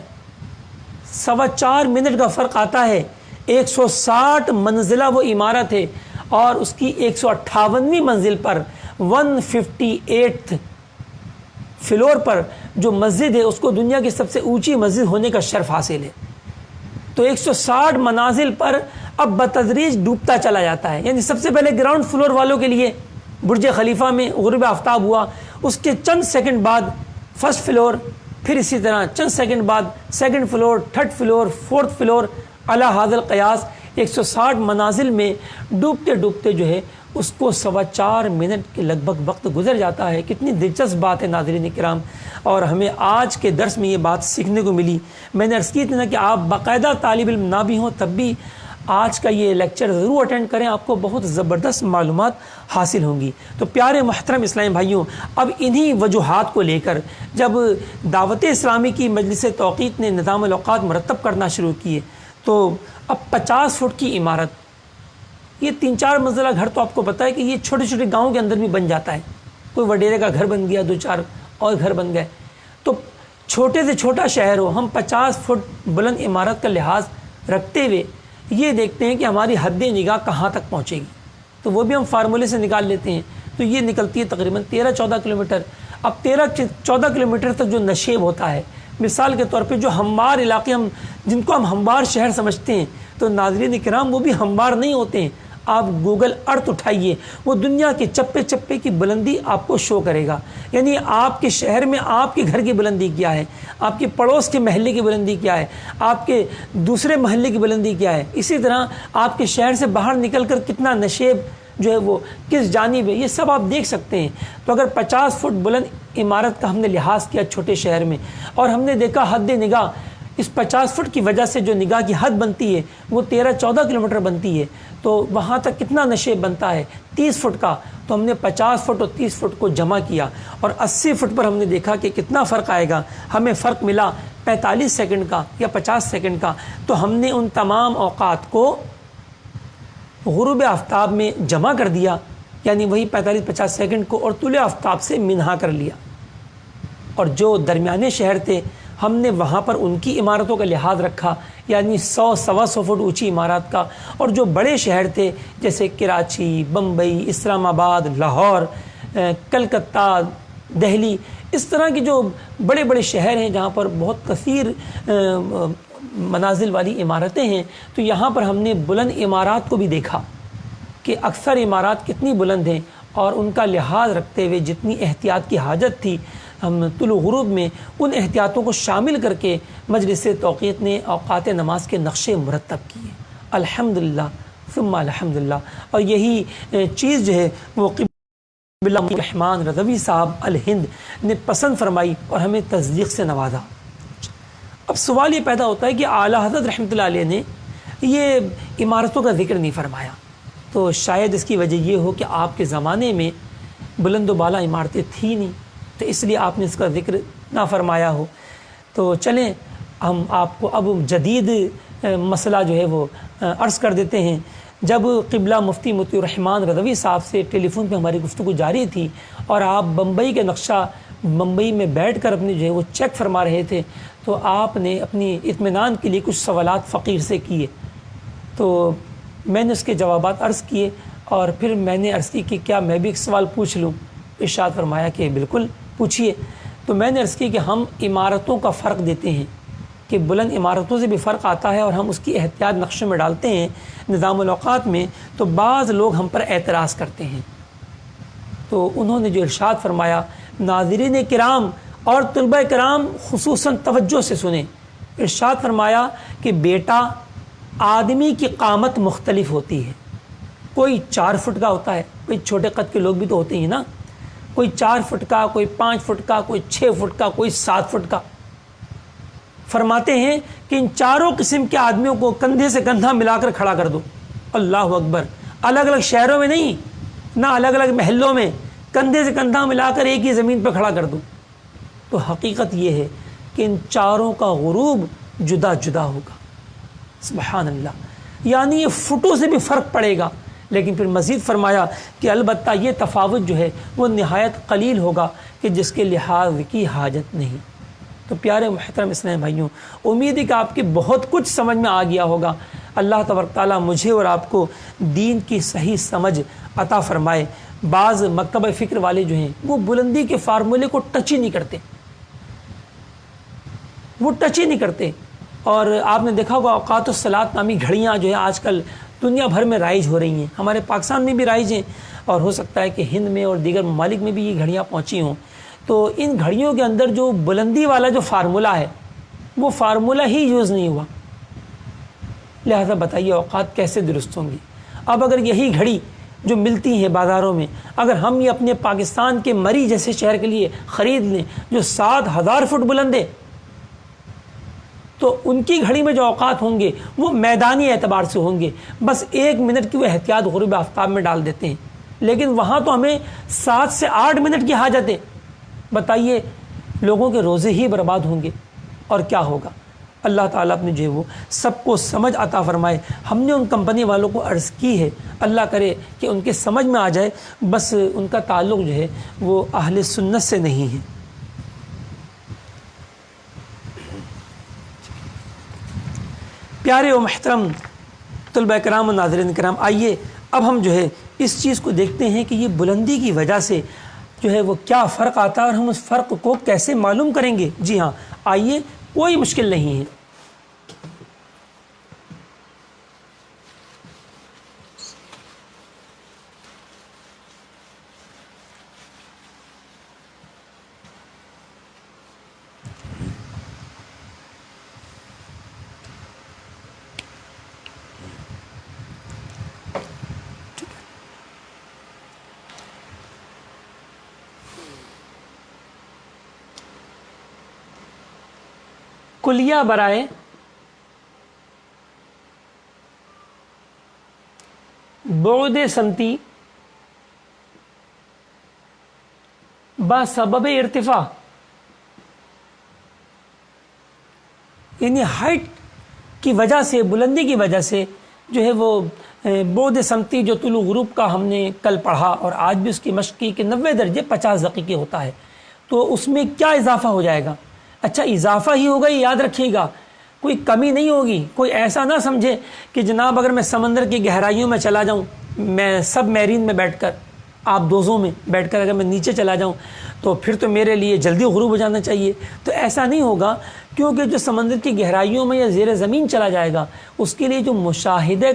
4.25 منٹ کا فرق آتا ہے. 160 منزلہ وہ عمارت ہے اور اس کی 158ویں منزل پر 158 فلور پر جو مسجد ہے اس کو دنیا کی سب سے اونچی مسجد ہونے کا شرف حاصل ہے. تو 160 منازل پر اب بتدریج ڈوبتا چلا جاتا ہے. یعنی سب سے پہلے گراؤنڈ فلور والوں کے لیے برج خلیفہ میں غروب آفتاب ہوا، اس کے چند سیکنڈ بعد فرسٹ فلور، پھر اسی طرح چند سیکنڈ بعد second floor, third floor, fourth floor, علی ھذا القیاس 160 منازل میں ڈوبتے ڈوبتے جو ہے اس کو 4.25 منٹ کے لگ بھگ وقت گزر جاتا ہے. کتنی دلچسپ بات ہے ناظرین کرام، اور ہمیں آج کے درس میں یہ بات سیکھنے کو ملی. میں نے عرض کی تھی نا کہ آپ باقاعدہ طالب علم نہ بھی ہوں تب بھی آج کا یہ لیکچر ضرور اٹینڈ کریں، آپ کو بہت زبردست معلومات حاصل ہوں گی. تو پیارے محترم اسلامی بھائیوں، اب انہی وجوہات کو لے کر جب دعوت اسلامی کی مجلس توقیت نے نظام الاوقات مرتب کرنا شروع کیے تو اب 50 فٹ کی عمارت، یہ 3-4 منزلہ گھر تو آپ کو پتہ ہے کہ یہ چھوٹے چھوٹے گاؤں کے اندر بھی بن جاتا ہے. کوئی وڈیرے کا گھر بن گیا، 2-4 اور گھر بن گئے. تو چھوٹے سے چھوٹا شہر ہو، ہم 50 فٹ بلند عمارت کا لحاظ رکھتے ہوئے یہ دیکھتے ہیں کہ ہماری حد نگاہ کہاں تک پہنچے گی. تو وہ بھی ہم فارمولے سے نکال لیتے ہیں. تو یہ نکلتی ہے تقریباً 13-14 کلومیٹر. اب 13-14 کلومیٹر تک جو نشیب ہوتا ہے، مثال کے طور پہ جو ہموار علاقے ہم جن کو ہم ہموار شہر سمجھتے ہیں، تو ناظرین کرام وہ بھی ہموار نہیں ہوتے ہیں. آپ گوگل ارتھ اٹھائیے، وہ دنیا کے چپے چپے کی بلندی آپ کو شو کرے گا. یعنی آپ کے شہر میں آپ کے گھر کی بلندی کیا ہے، آپ کے پڑوس کے محلے کی بلندی کیا ہے، آپ کے دوسرے محلے کی بلندی کیا ہے، اسی طرح آپ کے شہر سے باہر نکل کر کتنا نشیب جو ہے وہ کس جانب ہے، یہ سب آپ دیکھ سکتے ہیں. تو اگر 50 فٹ بلند عمارت کا ہم نے لحاظ کیا چھوٹے شہر میں، اور ہم نے دیکھا حد نگاہ اس 50 فٹ کی وجہ سے جو نگاہ کی حد بنتی ہے وہ 13-14 کلومیٹر بنتی ہے، تو وہاں تک کتنا نشیب بنتا ہے 30 فٹ کا. تو ہم نے 50 فٹ اور 30 فٹ کو جمع کیا اور 80 فٹ پر ہم نے دیکھا کہ کتنا فرق آئے گا. ہمیں فرق ملا 45 سیکنڈ کا یا 50 سیکنڈ کا. تو ہم نے ان تمام اوقات کو غروب آفتاب میں جمع کر دیا، یعنی وہی 45-50 سیکنڈ کو، اور طلوع آفتاب سے منہا کر لیا. اور جو درمیانے شہر تھے ہم نے وہاں پر ان کی عمارتوں کا لحاظ رکھا، یعنی 100-125 فٹ اونچی عمارات کا. اور جو بڑے شہر تھے جیسے کراچی، بمبئی، اسلام آباد، لاہور، کلکتہ، دہلی، اس طرح کے جو بڑے بڑے شہر ہیں جہاں پر بہت کثیر منازل والی عمارتیں ہیں، تو یہاں پر ہم نے بلند عمارات کو بھی دیکھا کہ اکثر عمارات کتنی بلند ہیں اور ان کا لحاظ رکھتے ہوئے جتنی احتیاط کی حاجت تھی ہم طلوع غروب میں ان احتیاطوں کو شامل کر کے مجلس توقیت نے اوقات نماز کے نقشے مرتب کیے. الحمدللہ ثم الحمدللہ. اور یہی چیز جو ہے وہ قبلہ الرحمن رضوی صاحب الہند نے پسند فرمائی اور ہمیں تصدیق سے نوازا. اب سوال یہ پیدا ہوتا ہے کہ اعلیٰ حضرت رحمۃ اللہ علیہ نے یہ عمارتوں کا ذکر نہیں فرمایا، تو شاید اس کی وجہ یہ ہو کہ آپ کے زمانے میں بلند و بالا عمارتیں تھیں نہیں، تو اس لیے آپ نے اس کا ذکر نہ فرمایا ہو. تو چلیں ہم آپ کو اب جدید مسئلہ جو ہے وہ عرض کر دیتے ہیں. جب قبلہ مفتی مطیع الرحمن رضوی صاحب سے ٹیلی فون پہ ہماری گفتگو جاری تھی اور آپ بمبئی کے نقشہ بمبئی میں بیٹھ کر اپنے جو ہے وہ چیک فرما رہے تھے، تو آپ نے اپنی اطمینان کے لیے کچھ سوالات فقیر سے کیے. تو میں نے اس کے جوابات عرض کیے اور پھر میں نے عرض کی کہ کیا میں بھی ایک سوال پوچھ لوں؟ ارشاد فرمایا کہ بالکل پوچھیے. تو میں نے عرض کی کہ ہم عمارتوں کا فرق دیتے ہیں کہ بلند عمارتوں سے بھی فرق آتا ہے اور ہم اس کی احتیاط نقشے میں ڈالتے ہیں نظام الاوقات میں. تو بعض لوگ ہم پر اعتراض کرتے ہیں، تو انہوں نے جو ارشاد فرمایا ناظرین کرام اور طلبہ کرام خصوصاً توجہ سے سنیں. ارشاد فرمایا کہ بیٹا آدمی کی قامت مختلف ہوتی ہے، کوئی 4 فٹ کا ہوتا ہے، کوئی چھوٹے قد کے لوگ بھی تو ہوتے ہیں نا، کوئی 4 فٹ کا، کوئی 5 فٹ کا، کوئی 6 فٹ کا، کوئی 7 فٹ کا. فرماتے ہیں کہ ان چاروں قسم کے آدمیوں کو کندھے سے کندھا ملا کر کھڑا کر دو. اللہ اکبر. الگ الگ شہروں میں نہیں، نہ الگ الگ محلوں میں، کندھے سے کندھا ملا کر ایک ہی زمین پہ کھڑا کر دو. تو حقیقت یہ ہے کہ ان چاروں کا غروب جدا جدا ہوگا. سبحان اللہ. یعنی یہ فٹوں سے بھی فرق پڑے گا. لیکن پھر مزید فرمایا کہ البتہ یہ تفاوت جو ہے وہ نہایت قلیل ہوگا کہ جس کے لحاظ کی حاجت نہیں. تو پیارے محترم اسلام بھائیوں، امید ہے کہ آپ کے بہت کچھ سمجھ میں آ گیا ہوگا. اللہ تبارک تعالیٰ مجھے اور آپ کو دین کی صحیح سمجھ عطا فرمائے. بعض مکتبہ فکر والے جو ہیں وہ بلندی کے فارمولے کو ٹچ ہی نہیں کرتے، وہ ٹچ ہی نہیں کرتے. اور آپ نے دیکھا ہوگا اوقات الصلاۃ نامی گھڑیاں جو ہے آج کل دنیا بھر میں رائج ہو رہی ہیں، ہمارے پاکستان میں بھی رائج ہیں اور ہو سکتا ہے کہ ہند میں اور دیگر ممالک میں بھی یہ گھڑیاں پہنچی ہوں. تو ان گھڑیوں کے اندر جو بلندی والا جو فارمولہ ہے وہ فارمولہ ہی یوز نہیں ہوا. لہذا بتائیے اوقات کیسے درست ہوں گی؟ اب اگر یہی گھڑی جو ملتی ہیں بازاروں میں اگر ہم یہ اپنے پاکستان کے مری جیسے شہر کے لیے خرید لیں جو 7,000 فٹ بلند ہے، تو ان کی گھڑی میں جو اوقات ہوں گے وہ میدانی اعتبار سے ہوں گے. بس 1 منٹ کی وہ احتیاط غروب آفتاب میں ڈال دیتے ہیں، لیکن وہاں تو ہمیں 7 سے 8 منٹ کی حاجت ہے. بتائیے لوگوں کے روزے ہی برباد ہوں گے اور کیا ہوگا. اللہ تعالیٰ اپنے جو ہے وہ سب کو سمجھ عطا فرمائے. ہم نے ان کمپنی والوں کو عرض کی ہے، اللہ کرے کہ ان کے سمجھ میں آ جائے. بس ان کا تعلق جو ہے وہ اہل سنت سے نہیں ہے. پیارے و محترم طلبہ کرام و ناظرین کرام، آئیے اب ہم جو ہے اس چیز کو دیکھتے ہیں کہ یہ بلندی کی وجہ سے جو ہے وہ کیا فرق آتا ہے اور ہم اس فرق کو کیسے معلوم کریں گے. جی ہاں، آئیے، کوئی مشکل نہیں ہے. کلیہ برائے بعد سمتی با سبب ارتفاع، یعنی ہائٹ کی وجہ سے، بلندی کی وجہ سے جو ہے وہ بعد سمتی جو طلوع غروب کا ہم نے کل پڑھا اور آج بھی اس کی مشق کی کہ 90 درجے 50 دقیقے ہوتا ہے. تو اس میں کیا اضافہ ہو جائے گا؟ اچھا اضافہ ہی ہوگا، یہ یاد رکھیے گا، کوئی کمی نہیں ہوگی. کوئی ایسا نہ سمجھے کہ جناب اگر میں سمندر کی گہرائیوں میں چلا جاؤں، میں سب میرین میں بیٹھ کر، آپ دوزوں میں بیٹھ کر اگر میں نیچے چلا جاؤں تو پھر تو میرے لیے جلدی غروب ہو جانا چاہیے. تو ایسا نہیں ہوگا، کیونکہ جو سمندر کی گہرائیوں میں یا زیر زمین چلا جائے گا اس کے لیے جو مشاہدہ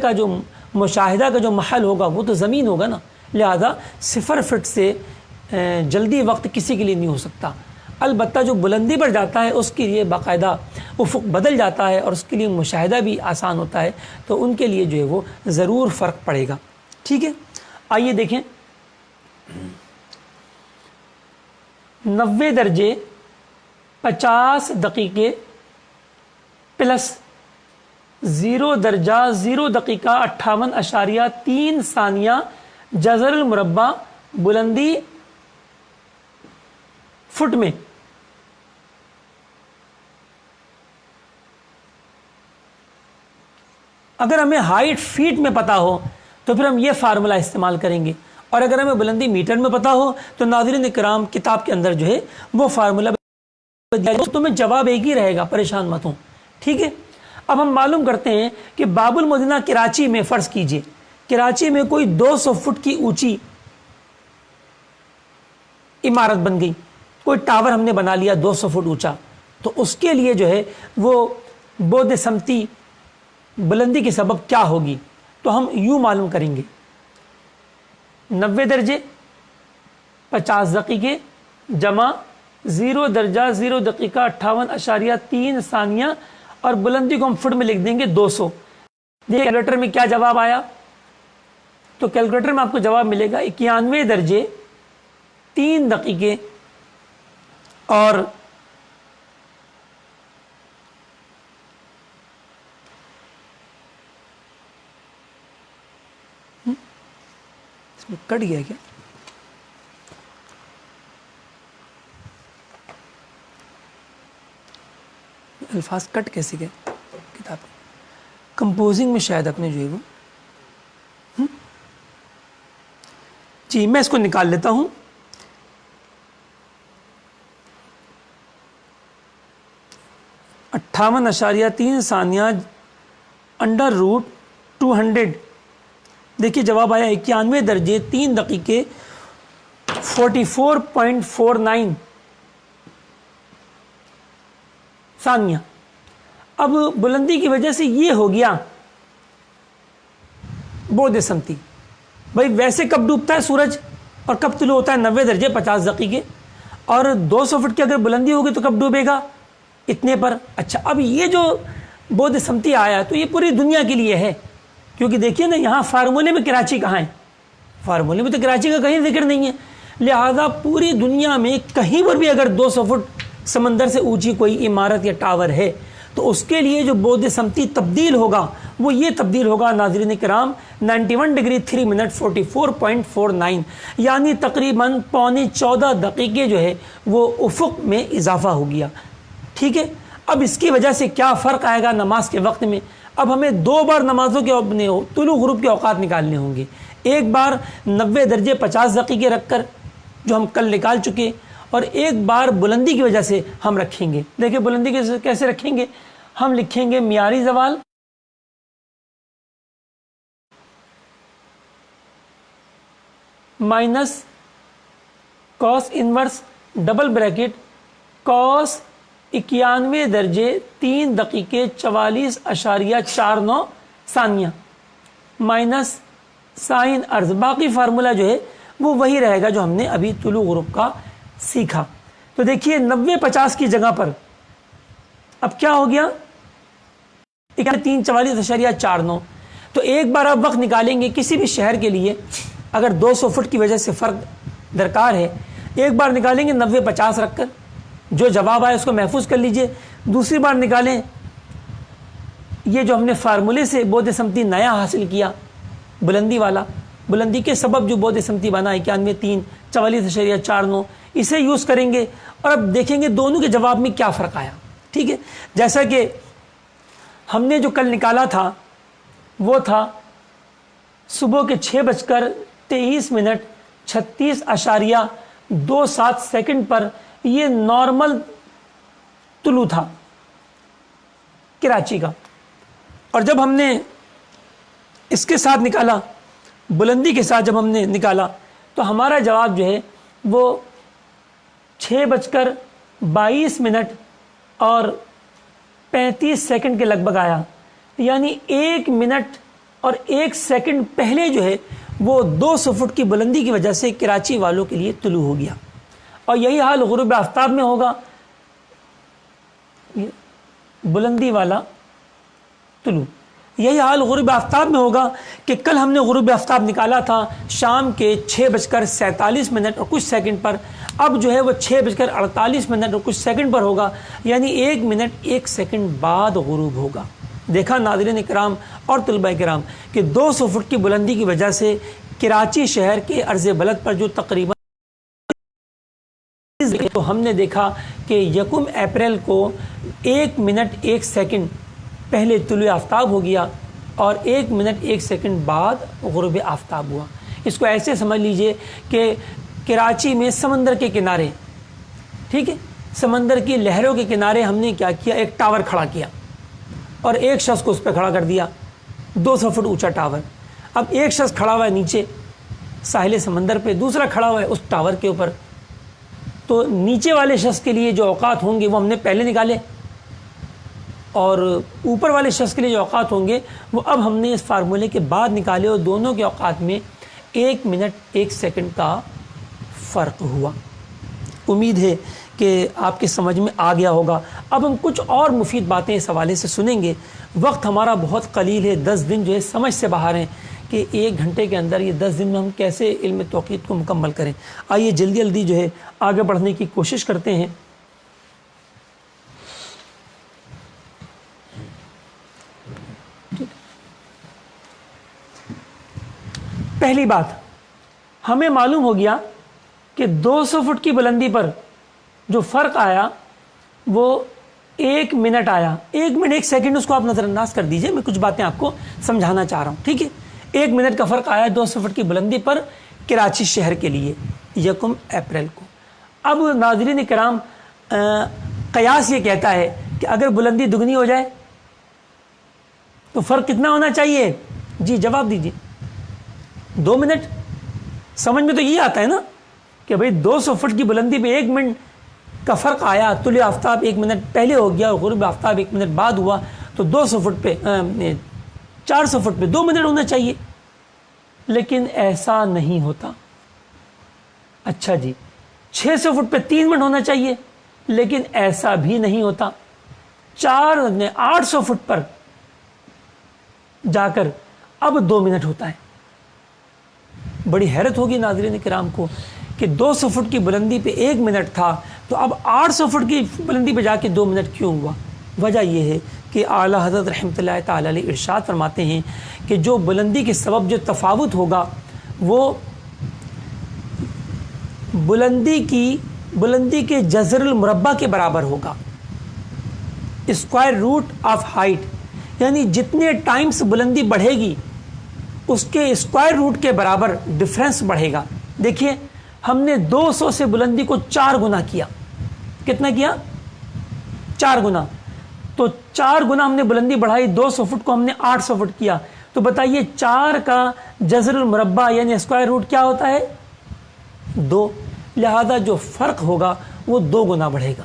کا جو محل ہوگا وہ تو زمین ہوگا نا. لہذا 0 فٹ سے جلدی وقت کسی کے لیے نہیں ہو سکتا. البتہ جو بلندی پر جاتا ہے اس کے لیے باقاعدہ افق بدل جاتا ہے اور اس کے لیے مشاہدہ بھی آسان ہوتا ہے, تو ان کے لیے جو ہے وہ ضرور فرق پڑے گا. ٹھیک ہے, آئیے دیکھیں 90 درجے 50 دقیقے پلس 0 درجہ 0 دقیقہ 58.3 ثانیہ جزر المربع بلندی فٹ میں. اگر ہمیں ہائٹ فیٹ میں پتا ہو تو پھر ہم یہ فارمولا استعمال کریں گے, اور اگر ہمیں بلندی میٹر میں پتا ہو تو ناظرین کرام کتاب کے اندر جو ہے وہ فارمولا تمہیں جواب ایک ہی رہے گا, پریشان مت ہوں. ٹھیک ہے, اب ہم معلوم کرتے ہیں کہ باب المدینہ کراچی میں, فرض کیجئے کراچی میں کوئی 200 فٹ کی اونچی عمارت بن گئی, کوئی ٹاور ہم نے بنا لیا 200 فٹ اونچا, تو اس کے لیے جو ہے وہ بعد سمتی بلندی کے سبب کیا ہوگی, تو ہم یوں معلوم کریں گے 90 درجے 50 دقیقے جمع 0 درجہ 0 دقیقہ 58.3 ثانیہ اور بلندی کو ہم فٹ میں لکھ دیں گے 200. دیکھیں کیلکولیٹر میں کیا جواب آیا, تو کیلکولیٹر میں آپ کو جواب ملے گا 91 درجے 3 دقیقے اور اس میں کٹ گیا کیا, الفاظ کٹ کیسے گئے کتاب کمپوزنگ میں, شاید اپنے جو ہے وہ جی میں اس کو نکال لیتا ہوں. 58.3 ثانیہ انڈر روٹ 200. دیکھیے جواب آیا 91 درجے 3 دقیقے 44.49 ثانیہ. اب بلندی کی وجہ سے یہ ہو گیا بعد سمتی. بھائی ویسے کب ڈوبتا ہے سورج اور کب طلوع ہوتا ہے 90 درجے 50 دقیقے, اور 200 فٹ کی اگر بلندی ہوگی تو کب ڈوبے گا اتنے پر. اچھا اب یہ جو بعد سمتی آیا تو یہ پوری دنیا کے لیے ہے, کیونکہ دیکھیے نا یہاں فارمولے میں کراچی کہاں ہے, فارمولے میں تو کراچی کا کہیں ذکر نہیں ہے. لہذا پوری دنیا میں کہیں پر بھی اگر 200 فٹ سمندر سے اونچی کوئی عمارت یا ٹاور ہے تو اس کے لیے جو بعد سمتی تبدیل ہوگا وہ یہ تبدیل ہوگا ناظرین کرام 91 ڈگری 3 منٹ 44.49, یعنی تقریباً 14.25 دقیقے جو ہے وہ افق میں اضافہ ہو گیا. ٹھیک ہے, اب اس کی وجہ سے کیا فرق آئے گا نماز کے وقت میں. اب ہمیں 2 بار نمازوں کے طلوع غروب کے اوقات نکالنے ہوں گے. ایک بار 90 درجے 50 دقیقے رکھ کر جو ہم کل نکال چکے, اور ایک بار بلندی کی وجہ سے ہم رکھیں گے. دیکھیں بلندی کیسے رکھیں گے, ہم لکھیں گے معیاری زوال minus cos inverse double bracket cos 91 درجے 3 دقیقے 44.49 ثانیہ مائنس سائن ارض. باقی فارمولا جو ہے وہ وہی رہے گا جو ہم نے ابھی طلوع غروب کا سیکھا. تو دیکھیے 90-50 کی جگہ پر اب کیا ہو گیا 344.49. تو ایک بار آپ وقت نکالیں گے کسی بھی شہر کے لیے, اگر 200 فٹ کی وجہ سے فرق درکار ہے, ایک بار نکالیں گے 90-50 رکھ کر, جو جواب آئے اس کو محفوظ کر لیجئے. دوسری بار نکالیں یہ جو ہم نے فارمولے سے بعد سمتی نیا حاصل کیا بلندی والا, بلندی کے سبب جو بعد سمتی بنا 91.344.49, اسے یوز کریں گے اور اب دیکھیں گے دونوں کے جواب میں کیا فرق آیا. ٹھیک ہے, جیسا کہ ہم نے جو کل نکالا تھا وہ تھا صبح کے 6:23 36.27 پر یہ نارمل طلوع تھا کراچی کا. اور جب ہم نے اس کے ساتھ نکالا, بلندی کے ساتھ جب ہم نے نکالا, تو ہمارا جواب جو ہے وہ 6:22 اور 35 سیکنڈ کے لگ بھگ آیا. یعنی 1 منٹ اور 1 سیکنڈ پہلے جو ہے وہ 200 فٹ کی بلندی کی وجہ سے کراچی والوں کے لیے طلوع ہو گیا. اور یہی حال غروب آفتاب میں ہوگا, بلندی والا طلوع. یہی حال غروب آفتاب میں ہوگا کہ کل ہم نے غروب آفتاب نکالا تھا شام کے 6:47 اور کچھ سیکنڈ پر, اب جو ہے وہ 6:48 اور کچھ سیکنڈ پر ہوگا, یعنی 1 منٹ 1 سیکنڈ بعد غروب ہوگا. دیکھا ناظرین کرام اور طلباء کرام کہ 200 فٹ کی بلندی کی وجہ سے کراچی شہر کے عرض بلد پر جو تقریباً, تو ہم نے دیکھا کہ 1 اپریل کو 1 منٹ 1 سیکنڈ پہلے طلوع آفتاب ہو گیا اور 1 منٹ 1 سیکنڈ بعد غروب آفتاب ہوا. اس کو ایسے سمجھ لیجئے کہ کراچی میں سمندر کے کنارے, ٹھیک ہے, سمندر کی لہروں کے کنارے ہم نے کیا کیا, ایک ٹاور کھڑا کیا اور ایک شخص کو اس پہ کھڑا کر دیا, 200 فٹ اونچا ٹاور. اب ایک شخص کھڑا ہوا ہے نیچے ساحل سمندر پہ, دوسرا کھڑا ہوا ہے اس ٹاور کے اوپر. تو نیچے والے شخص کے لیے جو اوقات ہوں گے وہ ہم نے پہلے نکالے, اور اوپر والے شخص کے لیے جو اوقات ہوں گے وہ اب ہم نے اس فارمولے کے بعد نکالے, اور دونوں کے اوقات میں 1 منٹ 1 سیکنڈ کا فرق ہوا. امید ہے کہ آپ کی سمجھ میں آ گیا ہوگا. اب ہم کچھ اور مفید باتیں اس حوالے سے سنیں گے. وقت ہمارا بہت قلیل ہے, 10 دن جو ہے سمجھ سے باہر ہیں کہ 1 گھنٹے کے اندر یہ 10 دن میں ہم کیسے علم توقیت کو مکمل کریں. آئیے جلدی جلدی جو ہے آگے بڑھنے کی کوشش کرتے ہیں. پہلی بات, ہمیں معلوم ہو گیا کہ 200 فٹ کی بلندی پر جو فرق آیا وہ 1 منٹ آیا. 1 منٹ 1 سیکنڈ اس کو آپ نظر انداز کر دیجئے, میں کچھ باتیں آپ کو سمجھانا چاہ رہا ہوں, ٹھیک ہے. 1 منٹ کا فرق آیا 200 فٹ کی بلندی پر کراچی شہر کے لیے 1 اپریل کو. اب ناظرین کرام, قیاس یہ کہتا ہے کہ اگر بلندی دگنی ہو جائے تو فرق کتنا ہونا چاہیے؟ جی جواب دیجیے. 2 منٹ. سمجھ میں تو یہ آتا ہے نا کہ بھئی 200 فٹ کی بلندی پہ 1 منٹ کا فرق آیا, طلوع آفتاب 1 منٹ پہلے ہو گیا اور غروب آفتاب 1 منٹ بعد ہوا, تو 200 فٹ پہ 400 فٹ پہ 2 منٹ ہونا چاہیے, لیکن ایسا نہیں ہوتا. اچھا جی, 600 فٹ پہ 3 منٹ ہونا چاہیے, لیکن ایسا بھی نہیں ہوتا. 800 فٹ پر جا کر اب 2 منٹ ہوتا ہے. بڑی حیرت ہوگی ناظرین کرام کو کہ 200 فٹ کی بلندی پہ 1 منٹ تھا, تو اب 800 فٹ کی بلندی پہ جا کے 2 منٹ کیوں ہوا؟ وجہ یہ ہے کہ اعلیٰ حضرت رحمۃ اللہ تعالی علیہ ارشاد فرماتے ہیں کہ جو بلندی کے سبب جو تفاوت ہوگا وہ بلندی کے جذر المربع کے برابر ہوگا. اسکوائر روٹ آف ہائٹ, یعنی جتنے ٹائمز بلندی بڑھے گی اس کے اسکوائر روٹ کے برابر ڈفرینس بڑھے گا. دیکھیے ہم نے 200 سے بلندی کو 4 گنا کیا. کتنا کیا؟ 4 گنا. تو 4 گنا ہم نے بلندی بڑھائی, 200 فٹ کو ہم نے 800 فٹ کیا. تو بتائیے 4 کا جذر المربع یعنی اسکوائر روٹ کیا ہوتا ہے؟ 2. لہذا جو فرق ہوگا وہ 2 گنا بڑھے گا.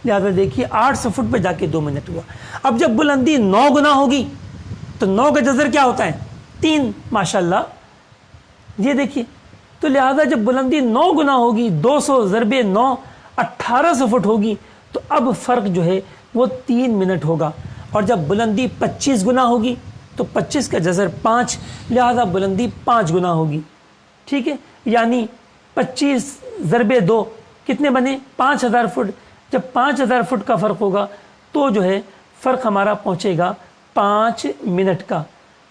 لہذا دیکھیے 800 فٹ پہ جا کے 2 منٹ ہوا. اب جب بلندی 9 گنا ہوگی تو 9 کا جذر کیا ہوتا ہے؟ 3. ماشاءاللہ, یہ دیکھیے. تو لہذا جب بلندی 9 گنا ہوگی, 200 ضرب 9 1800 فٹ ہوگی, تو اب فرق جو ہے وہ 3 منٹ ہوگا. اور جب بلندی 25 گنا ہوگی تو 25 کا جذر 5, لہذا بلندی 5 گنا ہوگی. ٹھیک ہے, یعنی 25 ضرب 2 کتنے بنے؟ 5000 فٹ. جب 5000 فٹ کا فرق ہوگا تو جو ہے فرق ہمارا پہنچے گا 5 منٹ کا.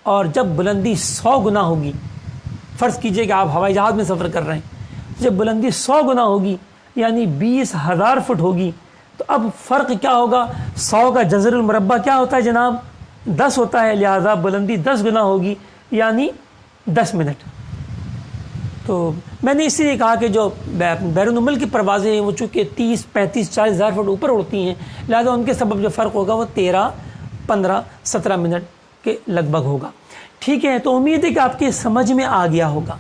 اور جب بلندی 100 گنا ہوگی, فرض کیجئے کہ آپ ہوائی جہاز میں سفر کر رہے ہیں, جب بلندی 100 گنا ہوگی یعنی 20,000 فٹ ہوگی, تو اب فرق کیا ہوگا؟ 100 کا جذر المربع کیا ہوتا ہے جناب؟ 10 ہوتا ہے. لہذا بلندی 10 گنا ہوگی یعنی 10 منٹ. تو میں نے اسی لیے کہا کہ جو بیرون ملک کی پروازیں ہیں وہ چونکہ 30, 35, 40,000 فٹ اوپر اڑتی ہیں, لہذا ان کے سبب جو فرق ہوگا وہ 13, 15, 17 منٹ کے لگ بھگ ہوگا. ٹھیک ہے, تو امید ہے کہ آپ کے سمجھ میں آ گیا ہوگا.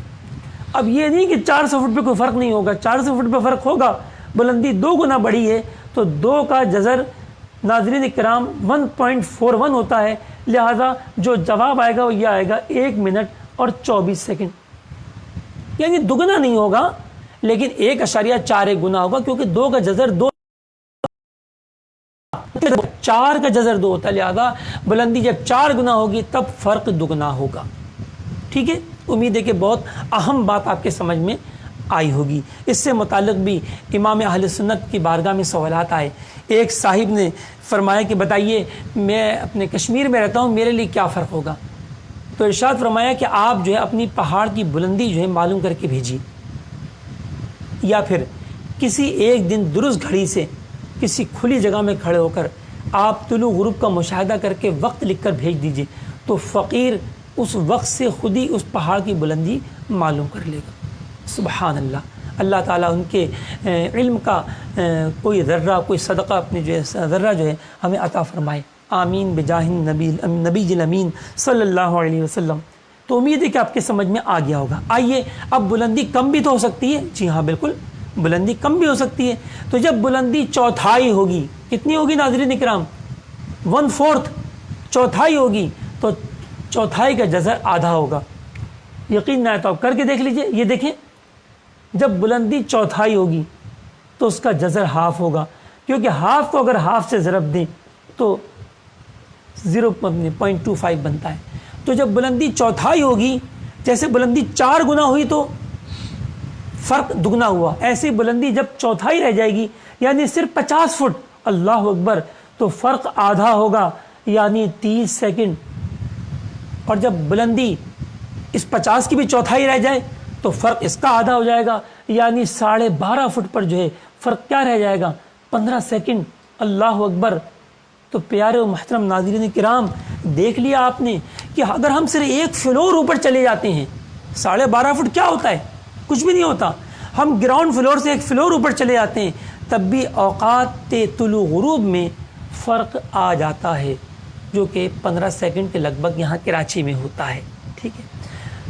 اب یہ نہیں کہ 400 فٹ پہ کوئی فرق نہیں ہوگا, 400 فٹ پہ فرق ہوگا. بلندی 2 گنا بڑی ہے تو 2 کا جذر ناظرین کرام 1.41 ہوتا ہے. لہذا جو جواب آئے گا وہ یہ آئے گا 1 منٹ اور 24 سیکنڈ. یعنی دگنا نہیں ہوگا لیکن 1.4 گنا ہوگا، کیونکہ 2 کا جذر 2، 4 کا جذر 2 ہوتا ہے، لہذا بلندی جب 4 گنا ہوگی تب فرق دگنا ہوگا. ٹھیک ہے، امید ہے کہ بہت اہم بات آپ کے سمجھ میں آئی ہوگی. اس سے متعلق بھی امام اہل سنت کی بارگاہ میں سوالات آئے. ایک صاحب نے فرمایا کہ بتائیے میں اپنے کشمیر میں رہتا ہوں، میرے لیے کیا فرق ہوگا؟ تو ارشاد فرمایا کہ آپ جو ہے اپنی پہاڑ کی بلندی جو ہے معلوم کر کے بھیجیے، یا پھر کسی ایک دن درست گھڑی سے کسی کھلی جگہ میں کھڑے ہو کر آپ طلوع غروب کا مشاہدہ کر کے وقت لکھ کر بھیج دیجیے، تو فقیر اس وقت سے خود ہی اس پہاڑ کی بلندی معلوم کر لے گا. سبحان اللہ. اللہ تعالیٰ ان کے علم کا کوئی ذرہ، کوئی صدقہ اپنے جو ہے ذرہ جو ہے ہمیں عطا فرمائے. آمین بجاہ نبی الامین صلی اللہ علیہ وسلم. تو امید ہے کہ آپ کے سمجھ میں آ گیا ہوگا. آئیے اب بلندی کم بھی تو ہو سکتی ہے. جی ہاں بالکل، بلندی کم بھی ہو سکتی ہے. تو جب بلندی چوتھائی ہوگی، کتنی ہوگی ناظرین اکرام؟ 1/4 چوتھائی ہوگی، تو چوتھائی کا جذر آدھا ہوگا. یقین نہ ہے تو آپ کر کے دیکھ لیجئے. یہ دیکھیں، جب بلندی چوتھائی ہوگی تو اس کا جذر ہاف ہوگا، کیونکہ ہاف کو اگر ہاف سے ضرب دیں تو 0.25 بنتا ہے. تو جب بلندی چوتھائی ہوگی، جیسے بلندی 4 گنا ہوئی تو فرق دگنا ہوا، ایسی بلندی جب چوتھائی رہ جائے گی یعنی صرف 50 فٹ، اللہ اکبر، تو فرق آدھا ہوگا یعنی 30 سیکنڈ. اور جب بلندی اس 50 کی بھی چوتھائی رہ جائے تو فرق اس کا آدھا ہو جائے گا، یعنی 12.5 فٹ پر جو ہے فرق کیا رہ جائے گا؟ 15 سیکنڈ. اللہ اکبر. تو پیارے و محترم ناظرین کرام، دیکھ لیا آپ نے کہ اگر ہم صرف ایک فلور اوپر چلے جاتے ہیں، 12.5 فٹ کیا ہوتا ہے؟ کچھ بھی نہیں ہوتا. ہم گراؤنڈ فلور سے ایک فلور اوپر چلے جاتے ہیں تب بھی اوقات طلوع غروب میں فرق آ جاتا ہے، جو کہ 15 سیکنڈ کے لگ بھگ یہاں کراچی میں ہوتا ہے. ٹھیک ہے،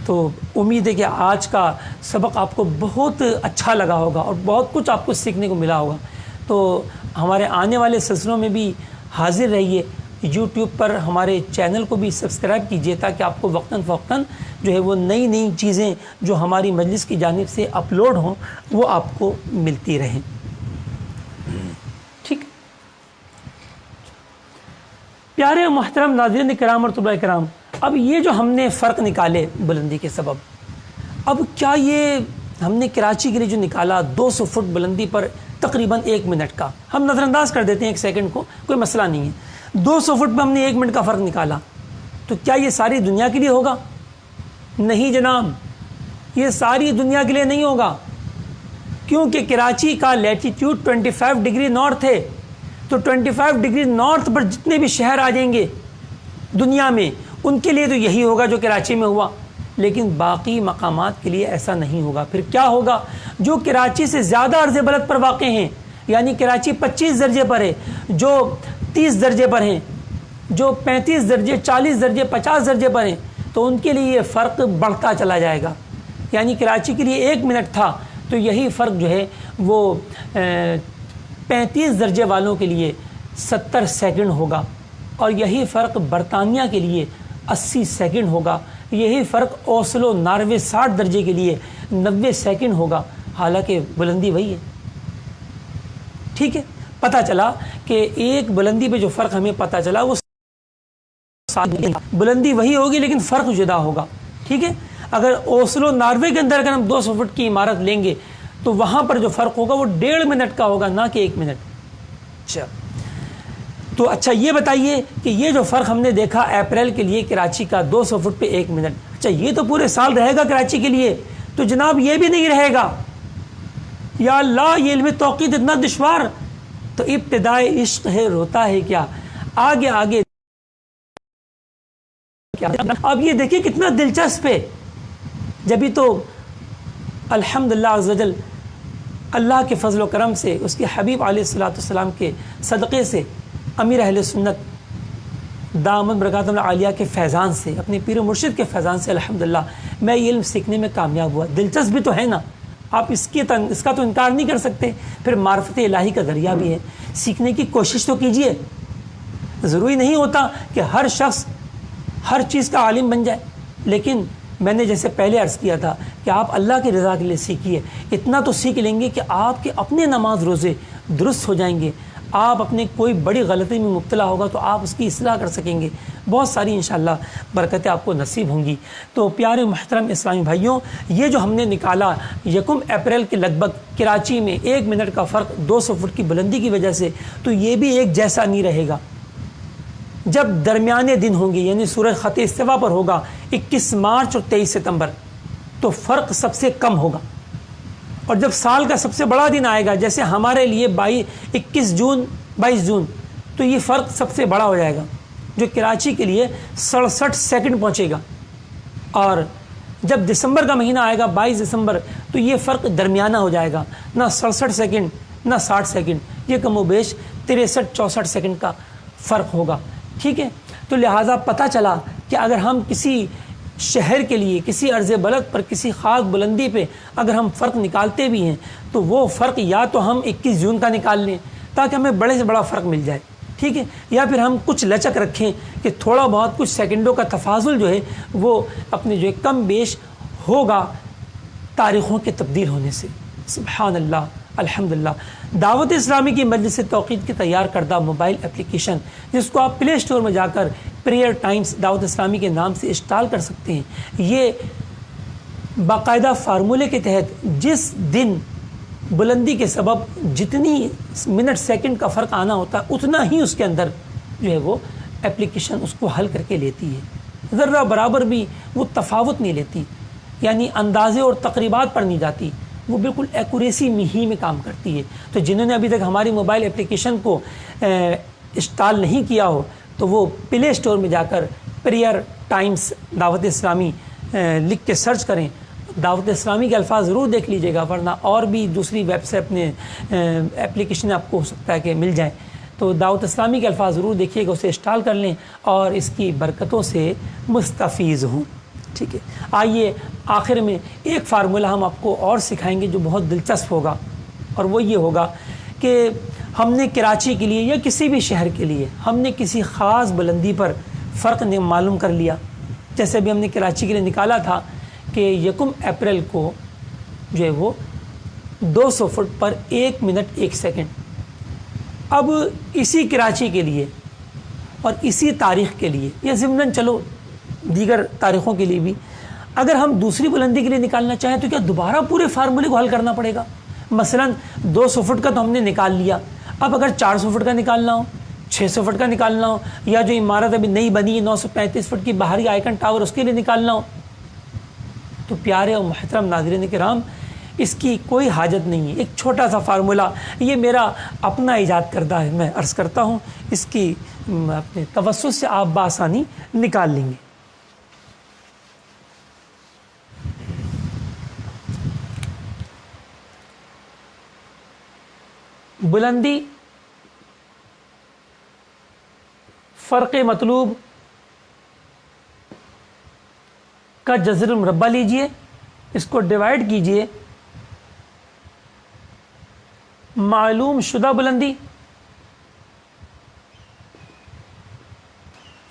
تو امید ہے کہ آج کا سبق آپ کو بہت اچھا لگا ہوگا اور بہت کچھ آپ کو سیکھنے کو ملا ہوگا. تو ہمارے آنے والے سلسلوں میں بھی حاضر رہیے. یوٹیوب پر ہمارے چینل کو بھی سبسکرائب کیجیے تاکہ آپ کو وقتاً فوقتاً جو ہے وہ نئی نئی چیزیں جو ہماری مجلس کی جانب سے اپلوڈ ہوں وہ آپ کو ملتی رہیں. ٹھیک. پیارے محترم ناظرین کرام اور طلباء کرام، اب یہ جو ہم نے فرق نکالے بلندی کے سبب، اب کیا یہ ہم نے کراچی کے لیے جو نکالا 200 فٹ بلندی پر تقریباً 1 منٹ کا، ہم نظر انداز کر دیتے ہیں 1 سیکنڈ کو، کوئی مسئلہ نہیں ہے. 200 فٹ پہ ہم نے 1 منٹ کا فرق نکالا، تو کیا یہ ساری دنیا کے لیے ہوگا؟ نہیں جناب، یہ ساری دنیا کے لیے نہیں ہوگا، کیونکہ کراچی کا لیٹیٹیوڈ 25 ڈگری نارتھ ہے. تو 25 ڈگری نارتھ پر جتنے بھی شہر آ جائیں گے دنیا میں، ان کے لیے تو یہی ہوگا جو کراچی میں ہوا، لیکن باقی مقامات کے لیے ایسا نہیں ہوگا. پھر کیا ہوگا؟ جو کراچی سے زیادہ عرض بلد پر واقع ہیں، یعنی کراچی 25 درجے پر ہے، جو 30 درجے پر ہیں، جو 35 درجے، 40 درجے، 50 درجے پر ہیں، تو ان کے لیے یہ فرق بڑھتا چلا جائے گا. یعنی کراچی کے لیے 1 منٹ تھا تو یہی فرق جو ہے وہ 35 درجے والوں کے لیے 70 سیکنڈ ہوگا، اور یہی فرق برطانیہ کے لیے 80 سیکنڈ ہوگا. یہی فرق اوسلو ناروے 60 درجے کے لیے 90 سیکنڈ ہوگا، حالانکہ بلندی وہی ہے. ٹھیک ہے، پتہ چلا کہ ایک بلندی پہ جو فرق ہمیں پتہ چلا وہ بلندی وہی ہوگی لیکن فرق جدا ہوگا. ٹھیک ہے، اگر اوسلو ناروے کے اندر اگر ہم 200 فٹ کی عمارت لیں گے تو وہاں پر جو فرق ہوگا وہ 1.5 منٹ کا ہوگا، نہ کہ 1 منٹ. اچھا، تو اچھا یہ بتائیے کہ یہ جو فرق ہم نے دیکھا اپریل کے لیے کراچی کا 200 فٹ پہ 1 منٹ، اچھا یہ تو پورے سال رہے گا کراچی کے لیے؟ تو جناب یہ بھی نہیں رہے گا. یا اللہ، یہ علم توقیت اتنا دشوار. تو ابتدائے عشق ہے روتا ہے کیا، آگے آگے کیا. اب یہ دیکھیے کتنا دلچسپ ہے. جبھی تو الحمدللہ عز وجل اللہ کے فضل و کرم سے، اس کے حبیب علیہ السلام کے صدقے سے، امیر اہل سنت دامت برکاتہ عالیہ کے فیضان سے، اپنے پیر و مرشد کے فیضان سے الحمدللہ میں یہ علم سیکھنے میں کامیاب ہوا. دلچسپ بھی تو ہے نا، آپ اس کا تو انکار نہیں کر سکتے. پھر معرفت الہی کا ذریعہ بھی ہے. سیکھنے کی کوشش تو کیجئے. ضروری نہیں ہوتا کہ ہر شخص ہر چیز کا عالم بن جائے، لیکن میں نے جیسے پہلے عرض کیا تھا کہ آپ اللہ کی رضا کے لیے سیکھیے. اتنا تو سیکھ لیں گے کہ آپ کے اپنے نماز روزے درست ہو جائیں گے. آپ اپنے کوئی بڑی غلطی میں مبتلا ہوگا تو آپ اس کی اصلاح کر سکیں گے. بہت ساری انشاءاللہ برکتیں آپ کو نصیب ہوں گی. تو پیارے محترم اسلامی بھائیوں، یہ جو ہم نے نکالا 1 اپریل کے لگ بھگ کراچی میں 1 منٹ کا فرق 200 فٹ کی بلندی کی وجہ سے، تو یہ بھی ایک جیسا نہیں رہے گا. جب درمیانے دن ہوں گے یعنی سورج خط استوا پر ہوگا 21 مارچ اور 23 ستمبر، تو فرق سب سے کم ہوگا. اور جب سال کا سب سے بڑا دن آئے گا جیسے ہمارے لیے 21 جون 22 جون، تو یہ فرق سب سے بڑا ہو جائے گا جو کراچی کے لیے 67 سیکنڈ پہنچے گا. اور جب دسمبر کا مہینہ آئے گا 22 دسمبر، تو یہ فرق درمیانہ ہو جائے گا، نہ 67 سیکنڈ نہ 60 سیکنڈ، یہ کم و بیش 63-64 سیکنڈ کا فرق ہوگا. ٹھیک ہے، تو لہٰذا پتہ چلا کہ اگر ہم کسی شہر کے لیے کسی عرض بلد پر کسی خاص بلندی پہ اگر ہم فرق نکالتے بھی ہیں تو وہ فرق یا تو ہم 21 جون کا نکال لیں تاکہ ہمیں بڑے سے بڑا فرق مل جائے. ٹھیک ہے، یا پھر ہم کچھ لچک رکھیں کہ تھوڑا بہت کچھ سیکنڈوں کا تفاضل جو ہے وہ اپنے جو ہے کم بیش ہوگا تاریخوں کے تبدیل ہونے سے. سبحان اللہ، الحمدللہ. دعوت اسلامی کی مجلس توقید کی تیار کردہ موبائل اپلیکیشن جس کو آپ پلے اسٹور میں جا کر پریئر ٹائمز دعوت اسلامی کے نام سے انسٹال کر سکتے ہیں. یہ باقاعدہ فارمولے کے تحت جس دن بلندی کے سبب جتنی منٹ سیکنڈ کا فرق آنا ہوتا ہے اتنا ہی اس کے اندر جو ہے وہ اپلیکیشن اس کو حل کر کے لیتی ہے. ذرہ برابر بھی وہ تفاوت نہیں لیتی، یعنی اندازے اور تقریبات پر نہیں جاتی، وہ بالکل ایکوریسی میں ہی میں کام کرتی ہے. تو جنہوں نے ابھی تک ہماری موبائل اپلیکیشن کو انسٹال نہیں کیا ہو تو وہ پلے اسٹور میں جا کر پریئر ٹائمز دعوت اسلامی لکھ کے سرچ کریں. دعوت اسلامی کے الفاظ ضرور دیکھ لیجیے گا، ورنہ اور بھی دوسری ویب سے اپنے اپلیکیشن آپ کو ہو سکتا ہے کہ مل جائیں. تو دعوت اسلامی کے الفاظ ضرور دیکھیے گا، اسے انسٹال کر لیں اور اس کی برکتوں سے مستفیض ہوں. ٹھیک ہے، آئیے آخر میں ایک فارمولہ ہم آپ کو اور سکھائیں گے جو بہت دلچسپ ہوگا، اور وہ یہ ہوگا کہ ہم نے کراچی کے لیے یا کسی بھی شہر کے لیے ہم نے کسی خاص بلندی پر فرق معلوم کر لیا. جیسے ابھی ہم نے کراچی کے لیے نکالا تھا کہ 1 اپریل کو جو ہے وہ 200 فٹ پر 1 منٹ 1 سیکنڈ. اب اسی کراچی کے لیے اور اسی تاریخ کے لیے یا ضمناً چلو دیگر تاریخوں کے لیے بھی اگر ہم دوسری بلندی کے لیے نکالنا چاہیں تو کیا دوبارہ پورے فارمولے کو حل کرنا پڑے گا؟ مثلا 200 فٹ کا تو ہم نے نکال لیا، اب اگر 400 فٹ کا نکالنا ہو، 600 فٹ کا نکالنا ہو، یا جو عمارت ابھی نئی بنی ہے 935 فٹ کی باہری آئیکن ٹاور اس کے لیے نکالنا ہو، تو پیارے اور محترم ناظرین کرام اس کی کوئی حاجت نہیں ہے. ایک چھوٹا سا فارمولہ یہ میرا اپنا ایجاد کردہ ہے، میں عرض کرتا ہوں، اس کی اپنے توسط سے آپ بآسانی نکال لیں گے. بلندی فرق مطلوب کا جذر مربع لیجئے، اس کو ڈیوائڈ کیجئے معلوم شدہ بلندی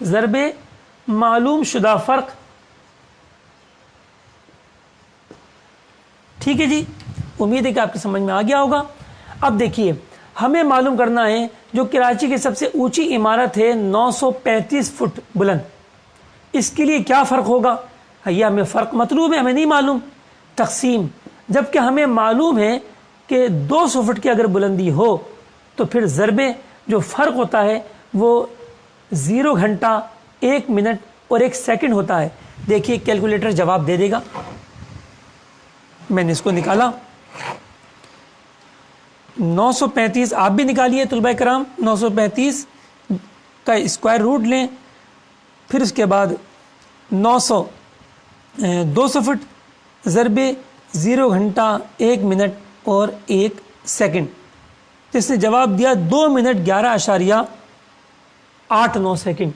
ضرب معلوم شدہ فرق. ٹھیک ہے جی، امید ہے کہ آپ کی سمجھ میں آ گیا ہوگا. اب دیکھیے ہمیں معلوم کرنا ہے جو کراچی کی سب سے اونچی عمارت ہے 935 فٹ بلند، اس کے لیے کیا فرق ہوگا؟ یہ ہمیں فرق مطلوب ہے، ہمیں نہیں معلوم. تقسیم، جبکہ ہمیں معلوم ہے کہ 200 فٹ کی اگر بلندی ہو تو پھر ضربے جو فرق ہوتا ہے وہ 0 گھنٹہ 1 منٹ اور 1 سیکنڈ ہوتا ہے. دیکھیے کیلکولیٹر جواب دے دے گا. میں نے اس کو نکالا 935، آپ بھی نکالیے طلبہ کرام. 935 کا اسکوائر روٹ لیں، پھر اس کے بعد 200 فٹ ضرب 0 گھنٹہ 1 منٹ اور 1 سیکنڈ. تو اس نے جواب دیا 2 منٹ 11.89 سیکنڈ.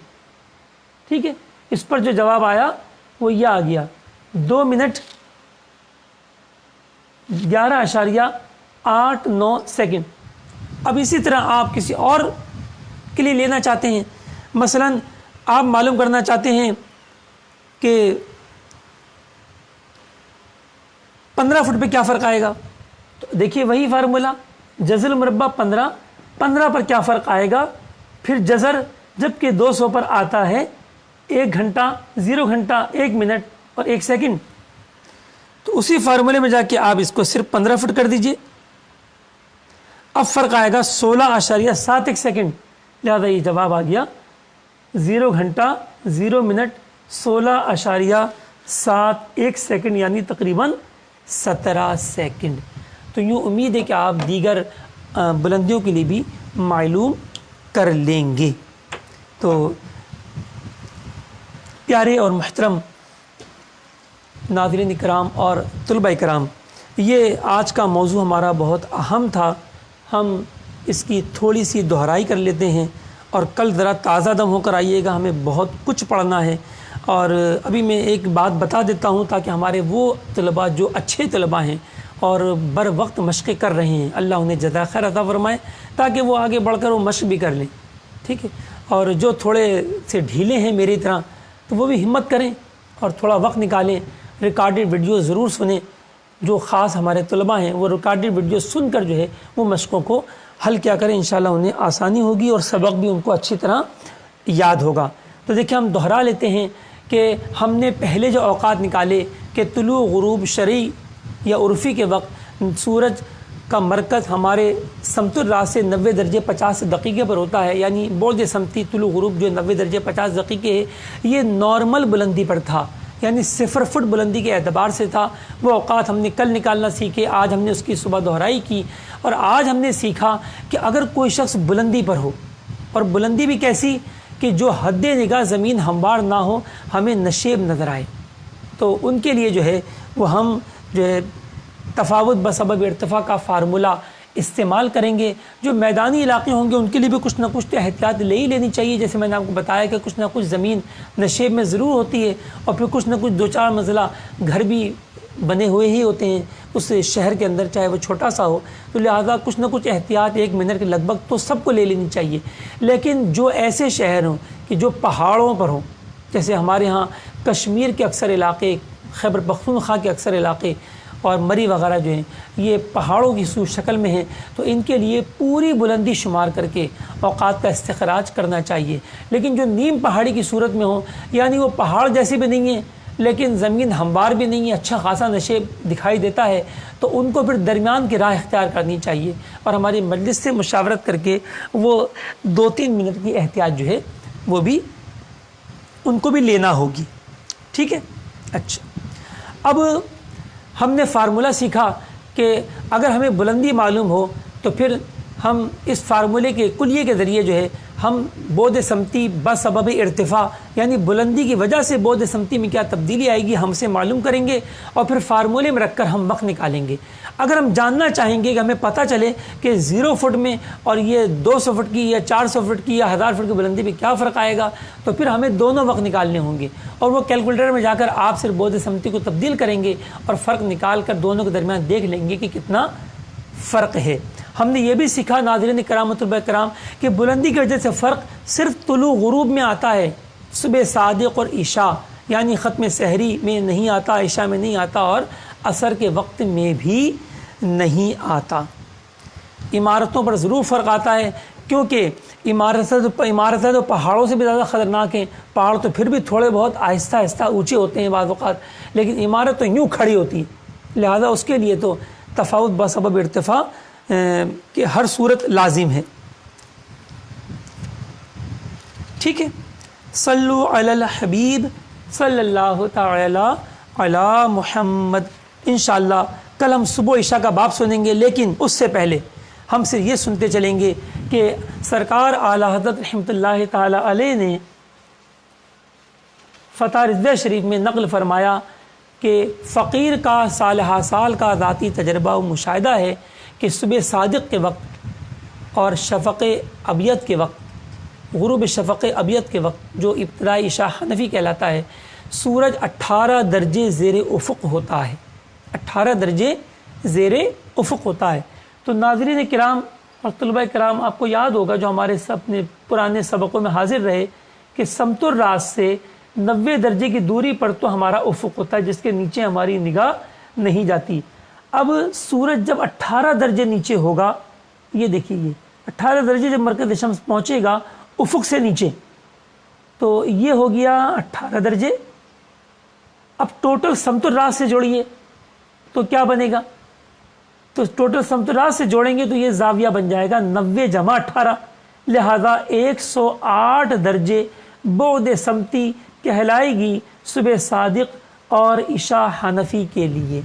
ٹھیک ہے، اس پر جو جواب آیا وہ یہ آ گیا 2 منٹ 11.89 سیکنڈ. اب اسی طرح آپ کسی اور کے لیے لینا چاہتے ہیں، مثلا آپ معلوم کرنا چاہتے ہیں کہ 15 فٹ پہ کیا فرق آئے گا؟ تو دیکھیے وہی فارمولا، جذر المربع 15، 15 پر کیا فرق آئے گا؟ پھر جذر جب کہ 200 پر آتا ہے 1 گھنٹہ، 0 گھنٹہ، 1 منٹ اور 1 سیکنڈ، تو اسی فارمولے میں جا کے آپ اس کو صرف 15 فٹ کر دیجئے، اب فرق آئے گا 16.71 سیکنڈ، لہذا یہ جواب آ گیا 0 گھنٹہ 0 منٹ 16.71 سیکنڈ، یعنی تقریباً 17 سیکنڈ۔ تو یوں امید ہے کہ آپ دیگر بلندیوں کے لیے بھی معلوم کر لیں گے۔ تو پیارے اور محترم ناظرین کرام اور طلباء کرام، یہ آج کا موضوع ہمارا بہت اہم تھا، ہم اس کی تھوڑی سی دہرائی کر لیتے ہیں، اور کل ذرا تازہ دم ہو کر آئیے گا، ہمیں بہت کچھ پڑھنا ہے۔ اور ابھی میں ایک بات بتا دیتا ہوں تاکہ ہمارے وہ طلباء جو اچھے طلباء ہیں اور بر وقت مشقیں کر رہے ہیں، اللہ انہیں جزائے خیر عطا فرمائے، تاکہ وہ آگے بڑھ کر وہ مشق بھی کر لیں، ٹھیک ہے۔ اور جو تھوڑے سے ڈھیلے ہیں میری طرح، تو وہ بھی ہمت کریں اور تھوڑا وقت نکالیں، ریکارڈڈ ویڈیو ضرور سنیں۔ جو خاص ہمارے طلباء ہیں وہ ریکارڈڈ ویڈیو سن کر جو ہے وہ مشقوں کو حل کیا کریں، انشاءاللہ انہیں آسانی ہوگی اور سبق بھی ان کو اچھی طرح یاد ہوگا۔ تو دیکھیں ہم دہرا لیتے ہیں کہ ہم نے پہلے جو اوقات نکالے کہ طلوع غروب شرعی یا عرفی کے وقت سورج کا مرکز ہمارے سمت الراس سے 90 درجے 50 دقیقے پر ہوتا ہے، یعنی برج سمتی طلوع غروب جو 90 درجے 50 دقیقے ہے، یہ نارمل بلندی پر تھا، یعنی 0 فٹ بلندی کے اعتبار سے تھا۔ وہ اوقات ہم نے کل نکالنا سیکھے، آج ہم نے اس کی صبح دہرائی کی، اور آج ہم نے سیکھا کہ اگر کوئی شخص بلندی پر ہو، اور بلندی بھی کیسی کہ جو حد نگاہ زمین ہموار نہ ہو، ہمیں نشیب نظر آئے، تو ان کے لیے جو ہے وہ ہم جو ہے تفاوت بسبب ارتفاع کا فارمولہ استعمال کریں گے۔ جو میدانی علاقے ہوں گے ان کے لیے بھی کچھ نہ کچھ احتیاط لے ہی لینی چاہیے، جیسے میں نے آپ کو بتایا کہ کچھ نہ کچھ زمین نشیب میں ضرور ہوتی ہے، اور پھر کچھ نہ کچھ 2-4 منزلہ گھر بھی بنے ہوئے ہی ہوتے ہیں اس شہر کے اندر، چاہے وہ چھوٹا سا ہو، تو لہٰذا کچھ نہ کچھ احتیاط 1 منٹ کے لگ بھگ تو سب کو لے لینی چاہیے۔ لیکن جو ایسے شہر ہوں کہ جو پہاڑوں پر ہوں، جیسے ہمارے ہاں کشمیر کے اکثر علاقے، خیبر پختونخوا کے اکثر علاقے اور مری وغیرہ جو ہیں یہ پہاڑوں کی شکل میں ہیں، تو ان کے لیے پوری بلندی شمار کر کے اوقات کا استخراج کرنا چاہیے۔ لیکن جو نیم پہاڑی کی صورت میں ہوں، یعنی وہ پہاڑ جیسے بھی نہیں ہیں لیکن زمین ہموار بھی نہیں ہے، اچھا خاصا نشیب دکھائی دیتا ہے، تو ان کو پھر درمیان کی راہ اختیار کرنی چاہیے، اور ہماری مجلس سے مشاورت کر کے وہ 2-3 منٹ کی احتیاط جو ہے وہ بھی ان کو بھی لینا ہوگی، ٹھیک ہے۔ اچھا، اب ہم نے فارمولہ سیکھا کہ اگر ہمیں بلندی معلوم ہو تو پھر ہم اس فارمولے کے کلیے کے ذریعے جو ہے ہم بعد سمتی بسبب ارتفاع، یعنی بلندی کی وجہ سے بعد سمتی میں کیا تبدیلی آئے گی ہم سے معلوم کریں گے، اور پھر فارمولے میں رکھ کر ہم وقت نکالیں گے۔ اگر ہم جاننا چاہیں گے کہ ہمیں پتہ چلے کہ 0 فٹ میں اور یہ 200 فٹ کی یا 400 فٹ کی یا 1000 فٹ کی بلندی میں کیا فرق آئے گا، تو پھر ہمیں دونوں وقت نکالنے ہوں گے، اور وہ کیلکولیٹر میں جا کر آپ صرف بعد سمتی کو تبدیل کریں گے اور فرق نکال کر دونوں کے درمیان دیکھ لیں گے کہ کتنا فرق ہے۔ ہم نے یہ بھی سیکھا ناظرین کرام طلباء کرام کہ بلندی کی وجہ سے فرق صرف طلوع غروب میں آتا ہے، صبح صادق اور عشاء یعنی ختم سحری میں نہیں آتا، عشاء میں نہیں آتا، اور عصر کے وقت میں بھی نہیں آتا۔ عمارتوں پر ضرور فرق آتا ہے، کیونکہ عمارتیں تو پہاڑوں سے بھی زیادہ خطرناک ہیں، پہاڑ تو پھر بھی تھوڑے بہت آہستہ آہستہ اونچے ہوتے ہیں بعض اوقات، لیکن عمارت تو یوں کھڑی ہوتی ہے، لہذا اس کے لیے تو تفاوت بسبب ارتفاع کہ ہر صورت لازم ہے، ٹھیک ہے۔ صلو علی الحبیب صلی اللہ تعالی علی محمد۔ انشاءاللہ کل ہم صبح عشاء کا باب سنیں گے، لیکن اس سے پہلے ہم صرف یہ سنتے چلیں گے کہ سرکار اعلیٰ حضرت رحمۃ اللہ تعالی علیہ نے فتح رضویہ شریف میں نقل فرمایا کہ فقیر کا سالہ سال کا ذاتی تجربہ و مشاہدہ ہے کہ صبح صادق کے وقت اور شفق ابیض کے وقت، غروب شفق ابیض کے وقت جو ابتدائی عشاء حنفی کہلاتا ہے، سورج 18 درجے زیر افق ہوتا ہے، 18 درجے زیر افق ہوتا ہے۔ تو ناظرین کرام اور طلباء کرام، آپ کو یاد ہوگا جو ہمارے اپنے پرانے سبقوں میں حاضر رہے کہ سمت الراس سے 90 درجے کی دوری پر تو ہمارا افق ہوتا ہے جس کے نیچے ہماری نگاہ نہیں جاتی۔ اب سورج جب 18 درجے نیچے ہوگا، یہ دیکھیے یہ 18 درجے جب مرکز شمس پہنچے گا افق سے نیچے، تو یہ ہو گیا 18 درجے۔ اب ٹوٹل سمت الراس سے جوڑیے تو کیا بنے گا؟ تو ٹوٹل سمت الراس سے جوڑیں گے تو یہ زاویہ بن جائے گا 90 جمع 18، لہذا 108 درجے بعد سمتی کہلائے گی صبح صادق اور عشاء حنفی کے لیے۔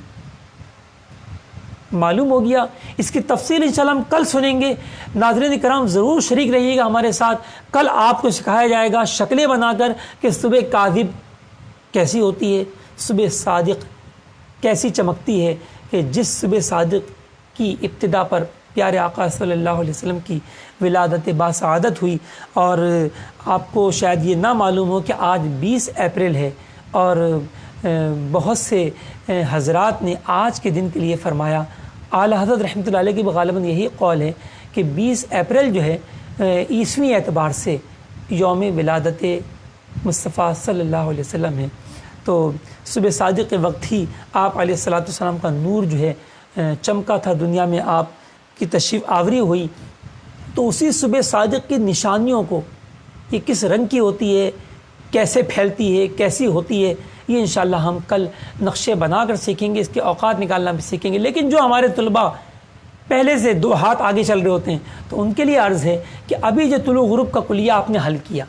معلوم ہو گیا۔ اس کی تفصیل انشاءاللہ ہم کل سنیں گے۔ ناظرین کرام ضرور شریک رہیے گا ہمارے ساتھ، کل آپ کو سکھایا جائے گا شکلیں بنا کر کہ صبح کاذب کیسی ہوتی ہے، صبح صادق کیسی چمکتی ہے، کہ جس صبح صادق کی ابتدا پر پیارے آقا صلی اللہ علیہ وسلم کی ولادت باسعادت ہوئی۔ اور آپ کو شاید یہ نہ معلوم ہو کہ آج 20 اپریل ہے، اور بہت سے حضرات نے آج کے دن کے لیے فرمایا، اعلیٰ حضرت رحمۃ اللہ علیہ کی غالباً یہی قول ہے کہ 20 اپریل جو ہے عیسوی اعتبار سے یوم ولادت مصطفیٰ صلی اللہ علیہ وسلم ہے۔ تو صبح صادق کے وقت ہی آپ علیہ الصلوۃ والسلام کا نور جو ہے چمکا تھا، دنیا میں آپ کی تشریف آوری ہوئی۔ تو اسی صبح صادق کی نشانیوں کو، یہ کس رنگ کی ہوتی ہے، کیسے پھیلتی ہے، کیسی ہوتی ہے، یہ انشاءاللہ ہم کل نقشے بنا کر سیکھیں گے، اس کے اوقات نکالنا بھی سیکھیں گے۔ لیکن جو ہمارے طلباء پہلے سے 2 ہاتھ آگے چل رہے ہوتے ہیں تو ان کے لیے عرض ہے کہ ابھی جو طلوع غروب کا کلیہ آپ نے حل کیا،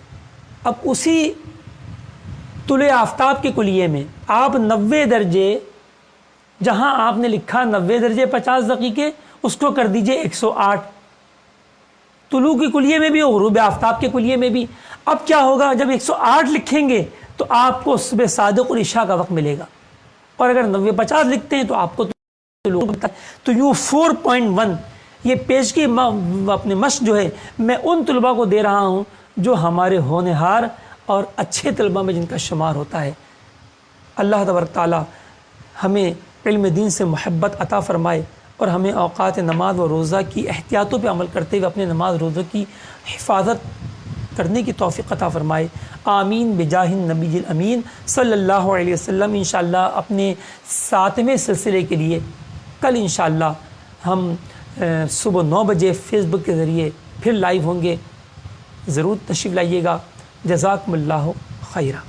اب اسی طلوع آفتاب کے کلیے میں آپ 90 درجے، جہاں آپ نے لکھا 90 درجے 50 دقیقے، اس کو کر دیجئے 108، طلوع کے کلیے میں بھی اور غروب آفتاب کے کلیے میں بھی۔ اب کیا ہوگا، جب 108 لکھیں گے تو آپ کو صبح صادق اور عشاء کا وقت ملے گا، اور اگر 90-50 لکھتے ہیں تو آپ کو تو یوں 4.1 یہ پیشگی اپنے مشق جو ہے میں ان طلباء کو دے رہا ہوں جو ہمارے ہونہار اور اچھے طلباء میں جن کا شمار ہوتا ہے۔ اللہ تبارک تعالی ہمیں علم دین سے محبت عطا فرمائے، اور ہمیں اوقات نماز و روزہ کی احتیاطوں پہ عمل کرتے ہوئے اپنے نماز روزہ کی حفاظت کرنے کی توفیق عطا فرمائے۔ آمین بجاہ النبی الامین صلی اللہ علیہ وسلم۔ انشاءاللہ اپنے 7ویں سلسلے کے لیے کل انشاءاللہ ہم صبح 9 بجے فیس بک کے ذریعے پھر لائیو ہوں گے، ضرور تشریف لائیے گا۔ جزاکم اللہ خیرہ۔